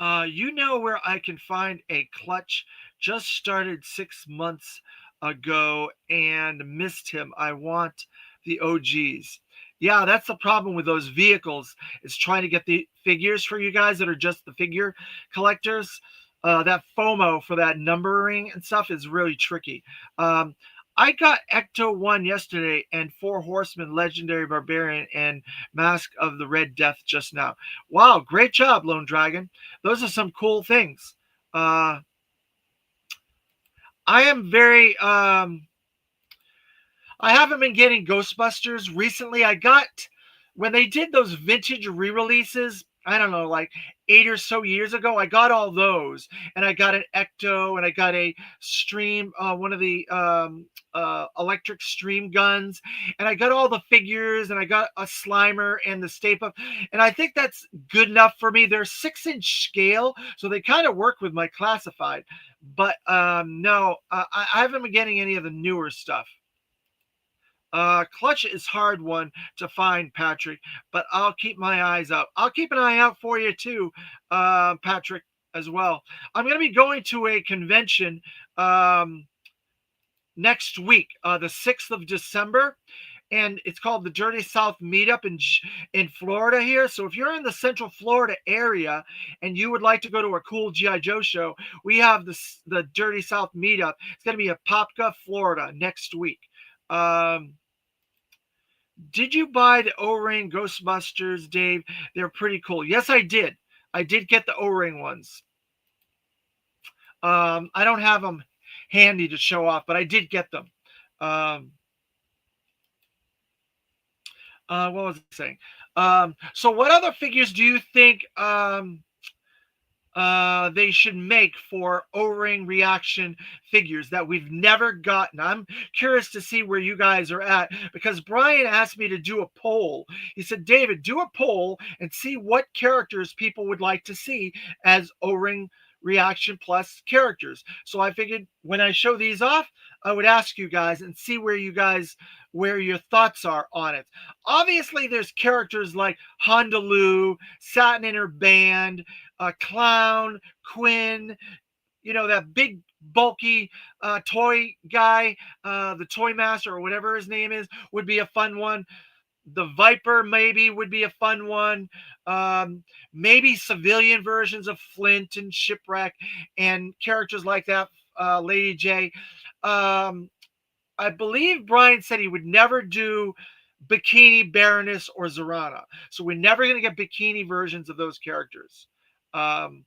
You know where I can find a clutch? Just started 6 months ago and missed him. I want the OGs. Yeah, that's the problem with those vehicles, is trying to get the figures for you guys that are just the figure collectors. That FOMO for that numbering and stuff is really tricky. I got Ecto 1 yesterday and 4 Horsemen, Legendary Barbarian, and Mask of the Red Death just now. Wow, great job, Lone Dragon. Those are some cool things. I am very I haven't been getting Ghostbusters recently. I got when they did those vintage re-releases, I don't know, like 8 or so years ago, I got all those. And I got an Ecto and I got a stream, one of the electric stream guns, and I got all the figures and I got a Slimer and the Stay Puft. And I think that's good enough for me. They're 6-inch scale, so they kind of work with my classified. But no, I haven't been getting any of the newer stuff. Clutch is hard one to find, Patrick, but I'll keep my eyes out. I'll keep an eye out for you too, Patrick, as well. I'm going to be going to a convention next week, the 6th of December, and it's called the Dirty South Meetup in Florida here. So if you're in the Central Florida area and you would like to go to a cool GI Joe show, we have the Dirty South Meetup. It's going to be in Apopka, Florida next week. Did you buy the O-ring Ghostbusters, Dave? They're pretty cool. Yes, I did. I did get the O-ring ones. I don't have them handy to show off, but I did get them. What was I saying? So what other figures do you think they should make for O-ring reaction figures that we've never gotten? I'm curious to see where you guys are at, because Brian asked me to do a poll. He said, David, do a poll and see what characters people would like to see as O-ring reaction plus characters. So I figured when I show these off, I would ask you guys and see where your thoughts are on it. Obviously, there's characters like Honda Lou, Satin in her band, Clown, Quinn, that big bulky toy guy, the Toy Master or whatever his name is, would be a fun one. The Viper maybe would be a fun one. Maybe civilian versions of Flint and Shipwreck and characters like that. Lady J. I believe Brian said he would never do Bikini Baroness or Zorana. So we're never going to get bikini versions of those characters. The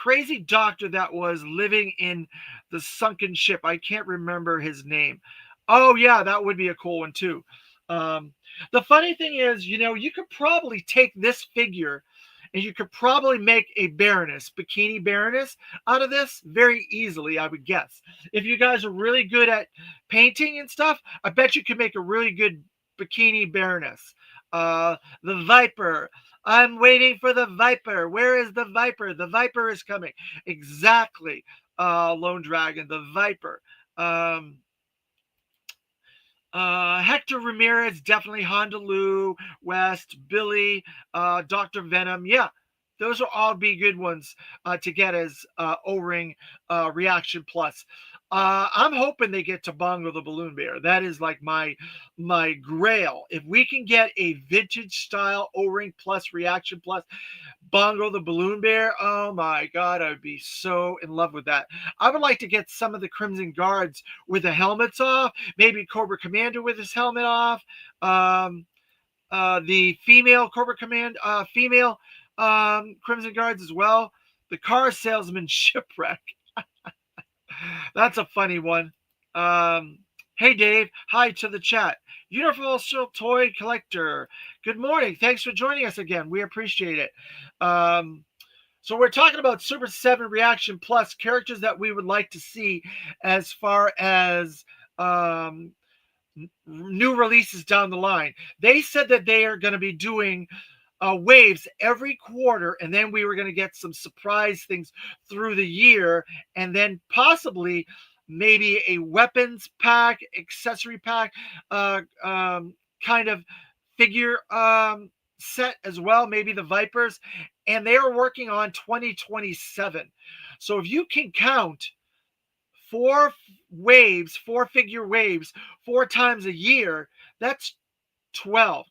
crazy doctor that was living in the sunken ship. I can't remember his name. Oh, yeah, that would be a cool one, too. The funny thing is, you could probably take this figure and you could probably make a Baroness, Bikini Baroness, out of this very easily, I would guess. If you guys are really good at painting and stuff, I bet you could make a really good Bikini Baroness. The Viper. I'm waiting for the Viper. Where is the Viper? The Viper is coming. Exactly. Lone Dragon, the Viper. Hector Ramirez, definitely Honda Lou, West, Billy, Dr. Venom. Yeah, those will all be good ones to get as O-ring reaction plus. I'm hoping they get to Bongo the Balloon Bear. That is like my grail. If we can get a vintage style O-ring plus reaction plus Bongo the Balloon Bear, oh my God, I would be so in love with that. I would like to get some of the Crimson Guards with the helmets off, maybe Cobra Commander with his helmet off, the female Cobra Command, female Crimson Guards as well, the car salesman Shipwreck. That's a funny one. Hey, Dave. Hi to the chat. Universal Toy Collector. Good morning. Thanks for joining us again. We appreciate it. So we're talking about Super 7 Reaction Plus characters that we would like to see as far as new releases down the line. They said that they are going to be doing waves every quarter, and then we were going to get some surprise things through the year, and then possibly maybe a weapons pack, accessory pack, kind of figure set as well, maybe the Vipers, and they are working on 2027. So if you can count 4 figure waves 4 times a year, that's 12,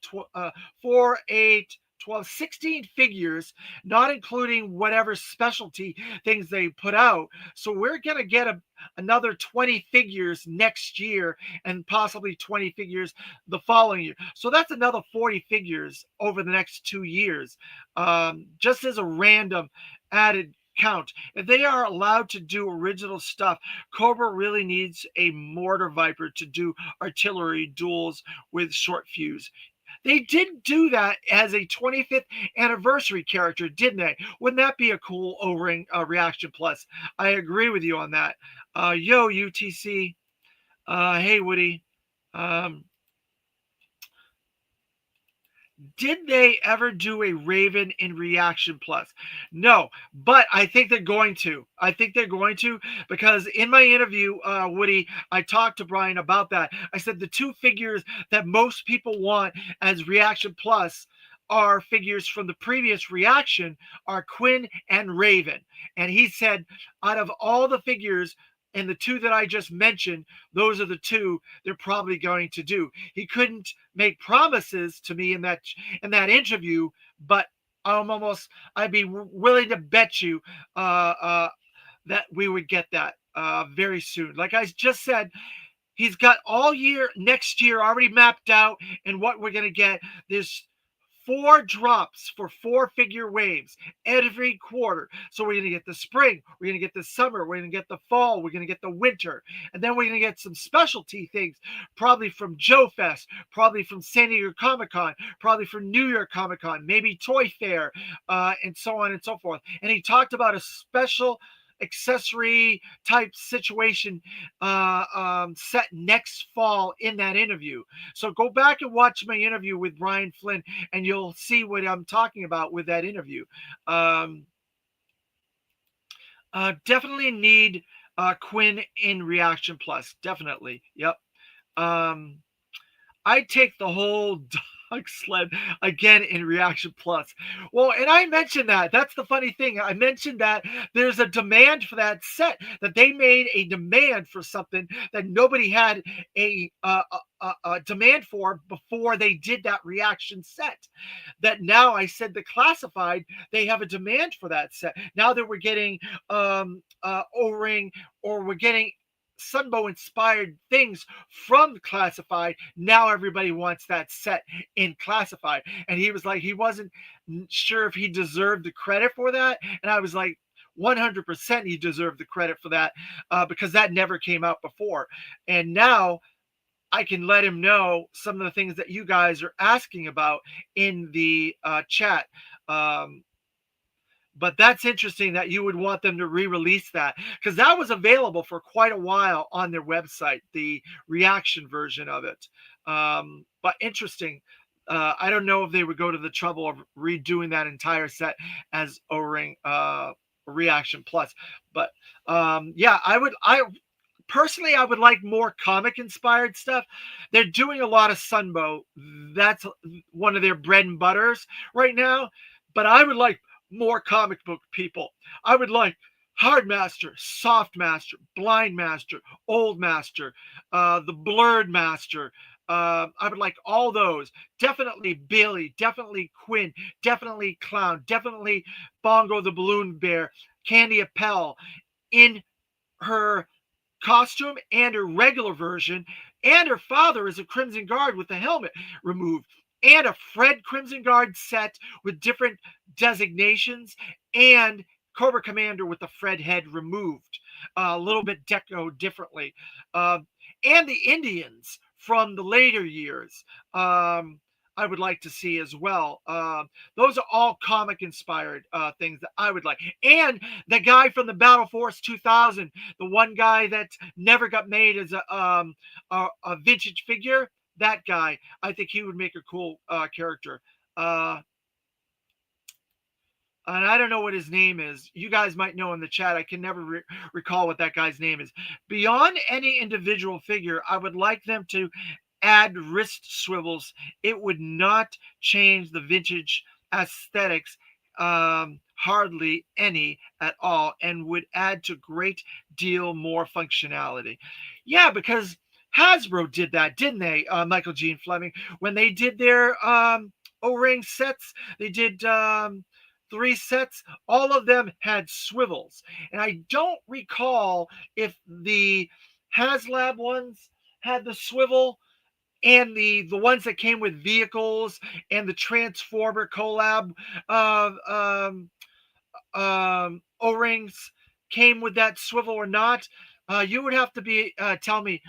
4, 8, 12, 16 figures, not including whatever specialty things they put out. So we're going to get another 20 figures next year and possibly 20 figures the following year. So that's another 40 figures over the next 2 years, just as a random added count. If they are allowed to do original stuff, Cobra really needs a Mortar Viper to do artillery duels with short fuse. They did do that as a 25th anniversary character, didn't they? Wouldn't that be a cool O-Ring Reaction Plus? I agree with you on that. Yo, UTC. Hey, Woody. Um, did they ever do a Raven in Reaction Plus? No, but I think they're going to. I think they're going to, because in my interview, Woody, I talked to Brian about that. I said the two figures that most people want as Reaction Plus are figures from the previous reaction are Quinn and Raven. And he said, out of all the figures and the two that I just mentioned, those are the two they're probably going to do. He couldn't make promises to me in that interview, but I'd be willing to bet you that we would get that very soon. Like I just said, he's got all year next year already mapped out, and what we're gonna get. There's 4 drops for 4-figure waves every quarter. So we're going to get the spring, we're going to get the summer, we're going to get the fall, we're going to get the winter, and then we're going to get some specialty things, probably from Joe Fest, probably from San Diego Comic Con, probably from New York Comic Con, maybe Toy Fair, and so on and so forth. And he talked about a special accessory type situation set next fall in that interview. So go back and watch my interview with Brian Flynn, and you'll see what I'm talking about with that interview. Definitely need Quinn in Reaction Plus. Definitely. Yep. I take the whole dog sled again in Reaction Plus. Well, and I mentioned that. That's the funny thing. I mentioned that there's a demand for that set, that they made a demand for something that nobody had a demand for before they did that reaction set. That now I said the classified, they have a demand for that set. Now that we're getting O-Ring, or we're getting Sunbow inspired things from classified, now everybody wants that set in classified. And he was like, he wasn't sure if he deserved the credit for that, and I was like, 100% he deserved the credit for that, because that never came out before. And now I can let him know some of the things that you guys are asking about in the chat. But that's interesting that you would want them to re-release that, because that was available for quite a while on their website, the reaction version of it. But interesting. I don't know if they would go to the trouble of redoing that entire set as O-Ring Reaction Plus. But yeah, I personally, I would like more comic inspired stuff. They're doing a lot of Sunbow. That's one of their bread and butters right now. But I would like more comic book people. I would like Hard Master, Soft Master, Blind Master, Old Master, the Blurred Master. I would like all those. Definitely Billy, definitely Quinn, definitely Clown, definitely Bongo the Balloon Bear, Candy Appel in her costume and her regular version, and her father is a Crimson Guard with the helmet removed, and a Fred Crimson Guard set with different designations, and Cobra Commander with the Fred head removed, a little bit deco differently, and the Indians from the later years. I would like to see as well. Those are all comic inspired things that I would like. And the guy from the Battle Force 2000, the one guy that never got made as a vintage figure, that guy, I think he would make a cool character. And I don't know what his name is. You guys might know in the chat. I can never recall what that guy's name is. Beyond any individual figure, I would like them to add wrist swivels. It would not change the vintage aesthetics hardly any at all, and would add to great deal more functionality. Yeah, because Hasbro did that, didn't they, Michael Gene Fleming? When they did their O-Ring sets, they did 3 sets. All of them had swivels. And I don't recall if the HasLab ones had the swivel, and the ones that came with vehicles and the Transformer collab O-rings came with that swivel or not. You would have to be tell me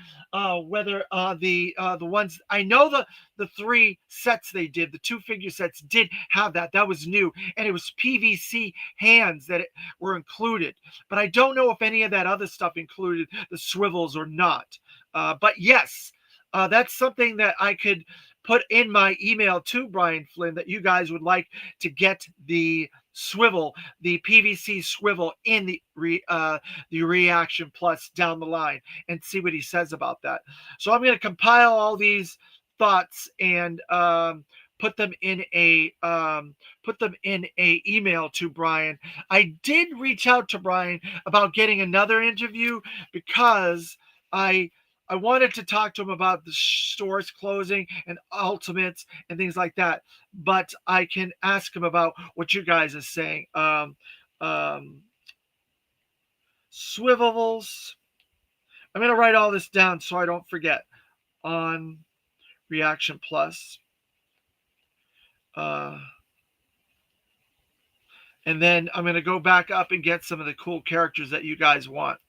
whether the ones I know the 3 sets they did, the 2 figure sets did have that. That was new, and it was PVC hands that were included. But I don't know if any of that other stuff included the swivels or not. But yes, that's something that I could put in my email to Brian Flynn, that you guys would like to get the swivel, the PVC swivel in the Reaction Plus down the line, and see what he says about that. So I'm going to compile all these thoughts and put them in a email to Brian. I did reach out to Brian about getting another interview because I wanted to talk to him about the stores closing and Ultimates and things like that, but I can ask him about what you guys are saying. Swivels. I'm going to write all this down so I don't forget. On Reaction Plus. And then I'm going to go back up and get some of the cool characters that you guys want.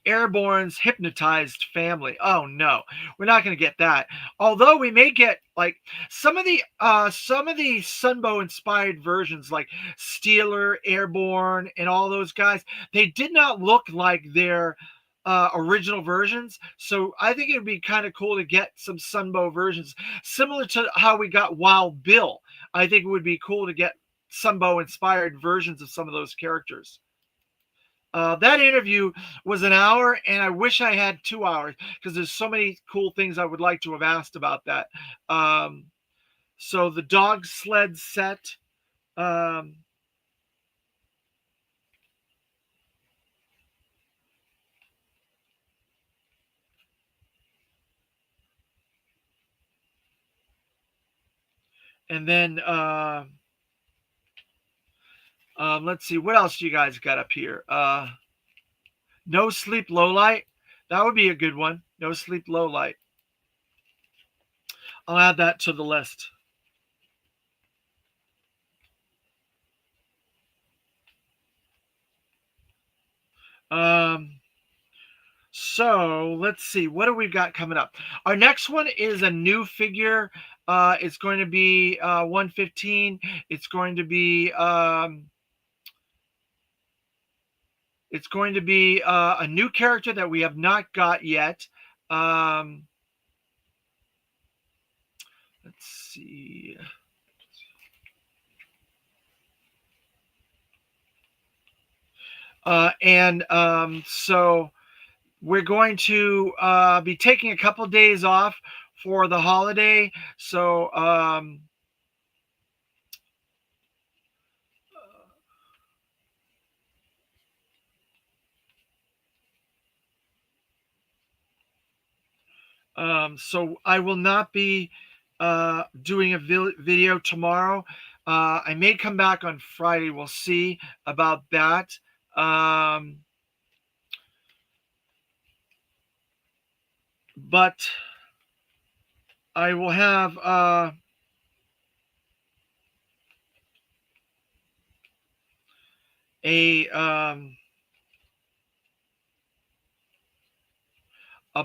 Airborne's Hypnotized Family. Oh no, we're not going to get that. Although we may get like some of the Sunbow inspired versions, like Steeler, Airborne, and all those guys. They did not look like their original versions, so I think it would be kind of cool to get some Sunbow versions, similar to how we got Wild Bill. I think it would be cool to get Sunbow inspired versions of some of those characters. That interview was an hour, and I wish I had 2 hours because there's so many cool things I would like to have asked about that. So the dog sled set. And then let's see, what else you guys got up here? No Sleep Low Light. That would be a good one. No Sleep Low Light. I'll add that to the list. So let's see, what do we got coming up? Our next one is a new figure. It's going to be 115. It's going to be a new character that we have not got yet. Let's see. So we're going to be taking a couple days off for the holiday. So so I will not be doing a video tomorrow. I may come back on Friday. We'll see about that. But I will have a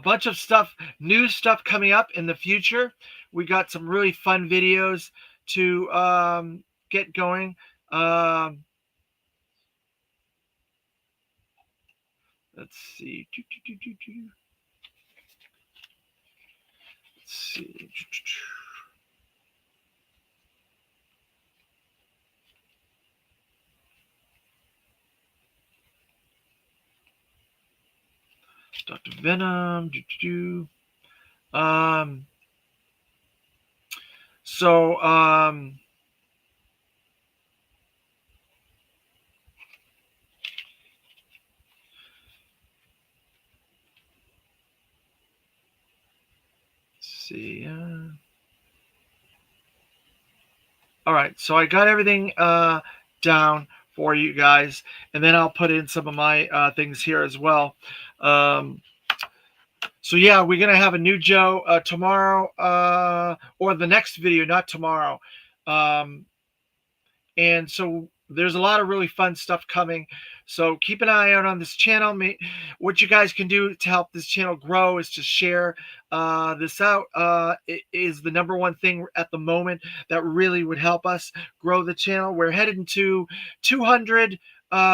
bunch of stuff, new stuff coming up in the future. We got some really fun videos to get going. Let's see. Let's see. Dr. Venom. So see. All right, so I got everything down for you guys, and then I'll put in some of my things here as well. So yeah, we're gonna have a new Joe tomorrow, or the next video, not tomorrow. And so there's a lot of really fun stuff coming. So keep an eye out on this channel. What you guys can do to help this channel grow is to share this out. It is the number one thing at the moment that really would help us grow the channel. We're headed to 200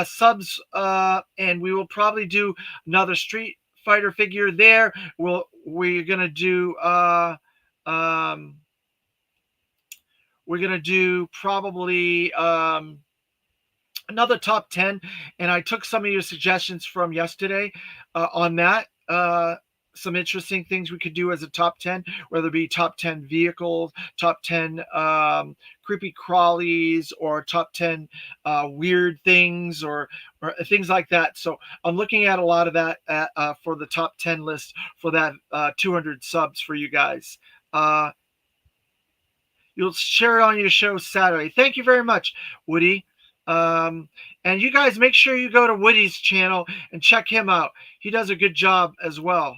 subs, and we will probably do another Street Fighter figure there. We're gonna do probably another top 10, and I took some of your suggestions from yesterday on that. Some interesting things we could do as a top 10, whether it be top 10 vehicles, top 10 creepy crawlies, or top 10 weird things, or things like that. So I'm looking at a lot of that for the top 10 list for that 200 subs for you guys. You'll share it on your show Saturday. Thank you very much, Woody. And you guys make sure you go to Woody's channel and check him out. He does a good job as well.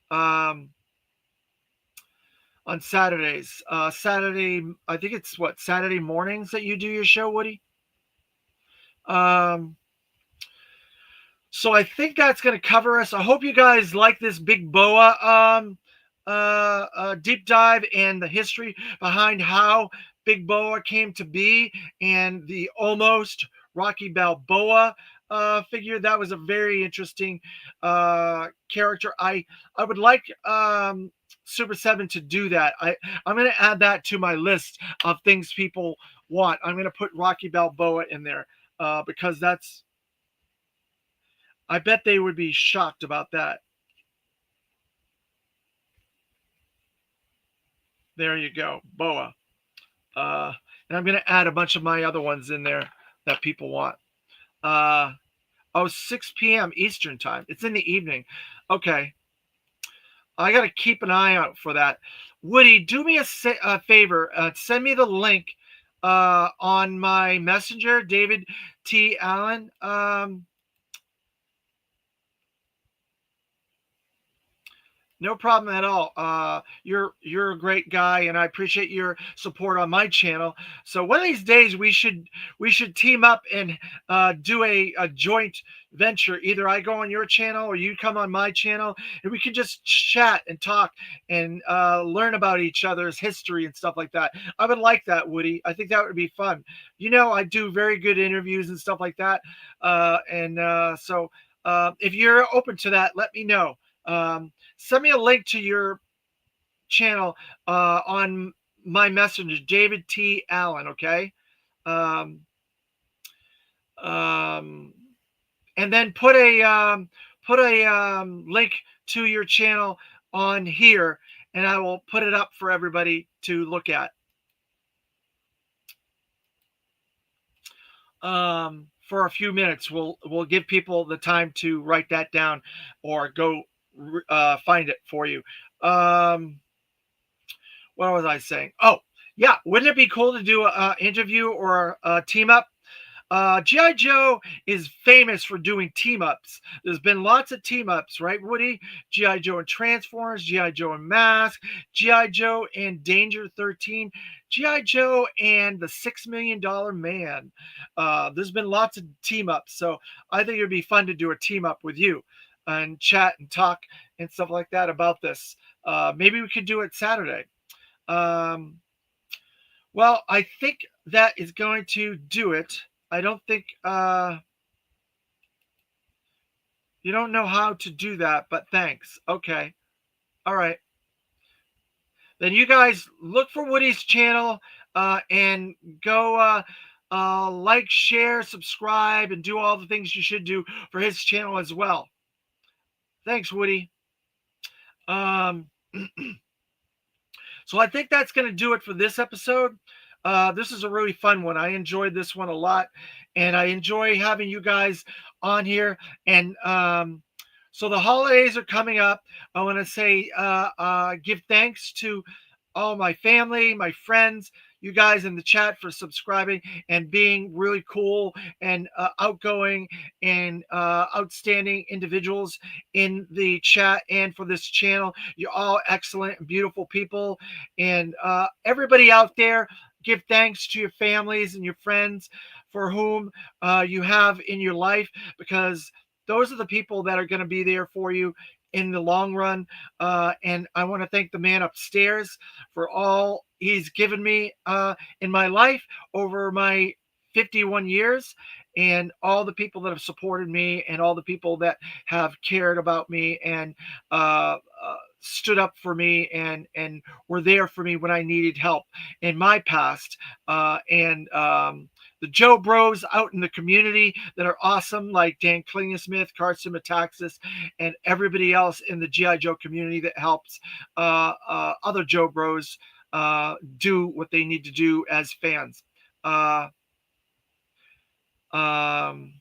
On Saturdays. Saturday, I think it's Saturday mornings that you do your show, Woody? So I think that's going to cover us. I hope you guys like this big boa deep dive and the history behind how Big Boa came to be, and the almost Rocky Balboa figure. That was a very interesting character. I would like Super 7 to do that. I'm going to add that to my list of things people want. I'm going to put Rocky Balboa in there because I bet they would be shocked about that. There you go, Boa. And I'm going to add a bunch of my other ones in there that people want. 6 p.m. Eastern time. It's in the evening. Okay. I got to keep an eye out for that. Woody, do me a favor. Send me the link on my messenger, David T. Allen. No problem at all. You're a great guy, and I appreciate your support on my channel. So one of these days we should team up and do a joint venture. Either I go on your channel or you come on my channel, and we can just chat and talk and learn about each other's history and stuff like that. I would like that, Woody. I think that would be fun. You know, I do very good interviews and stuff like that. So if you're open to that, let me know. Send me a link to your channel on my messenger, David T. Allen. Okay. And then put a link to your channel on here, and I will put it up for everybody to look at. For a few minutes, we'll give people the time to write that down or go find it for you. What was I saying? Oh, yeah. Wouldn't it be cool to do an interview or a team up? G.I. Joe is famous for doing team ups. There's been lots of team ups, right, Woody? G.I. Joe and Transformers, G.I. Joe and Mask, G.I. Joe and Danger 13, G.I. Joe and the $6 Million Man. There's been lots of team ups, so I think it would be fun to do a team up with you and chat and talk and stuff like that about this. Maybe we could do it Saturday. Well, I think that is going to do it. I don't think you don't know how to do that, but thanks. Okay. All right. Then you guys look for Woody's channel and go like, share, subscribe, and do all the things you should do for his channel as well. Thanks, Woody. So I think that's going to do it for this episode. This is a really fun one. I enjoyed this one a lot, and I enjoy having you guys on here. And so the holidays are coming up. I want to say give thanks to all my family, my friends, you guys in the chat for subscribing and being really cool and outgoing and outstanding individuals in the chat and for this channel. You're all excellent and beautiful people. And everybody out there, give thanks to your families and your friends for whom you have in your life, because those are the people that are going to be there for you in the long run. And I want to thank the man upstairs for all he's given me in my life over my 51 years, and all the people that have supported me, and all the people that have cared about me, and stood up for me, and were there for me when I needed help in my past. And the Joe Bros out in the community that are awesome, like Dan Klingesmith, Carson Metaxas, and everybody else in the GI Joe community that helps other Joe Bros do what they need to do as fans. Um,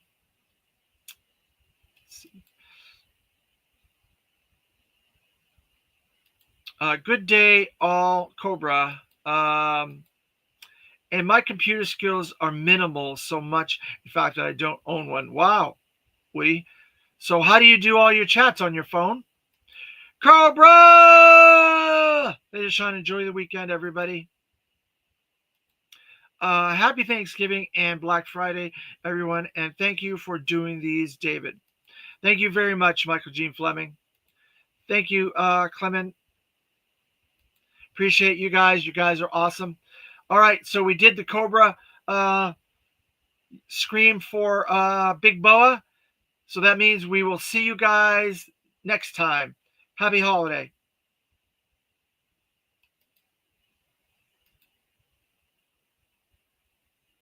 good day, all Cobra. And my computer skills are minimal, so much, in fact, that I don't own one. Wow, Woody. So how do you do all your chats on your phone? Cobra! They just trying to enjoy the weekend, everybody. Happy Thanksgiving and Black Friday, everyone. And thank you for doing these, David. Thank you very much, Michael Gene Fleming. Thank you, Clement. Appreciate you guys. You guys are awesome. All right, so we did the Cobra scream for Big Boa. So that means we will see you guys next time. Happy holiday.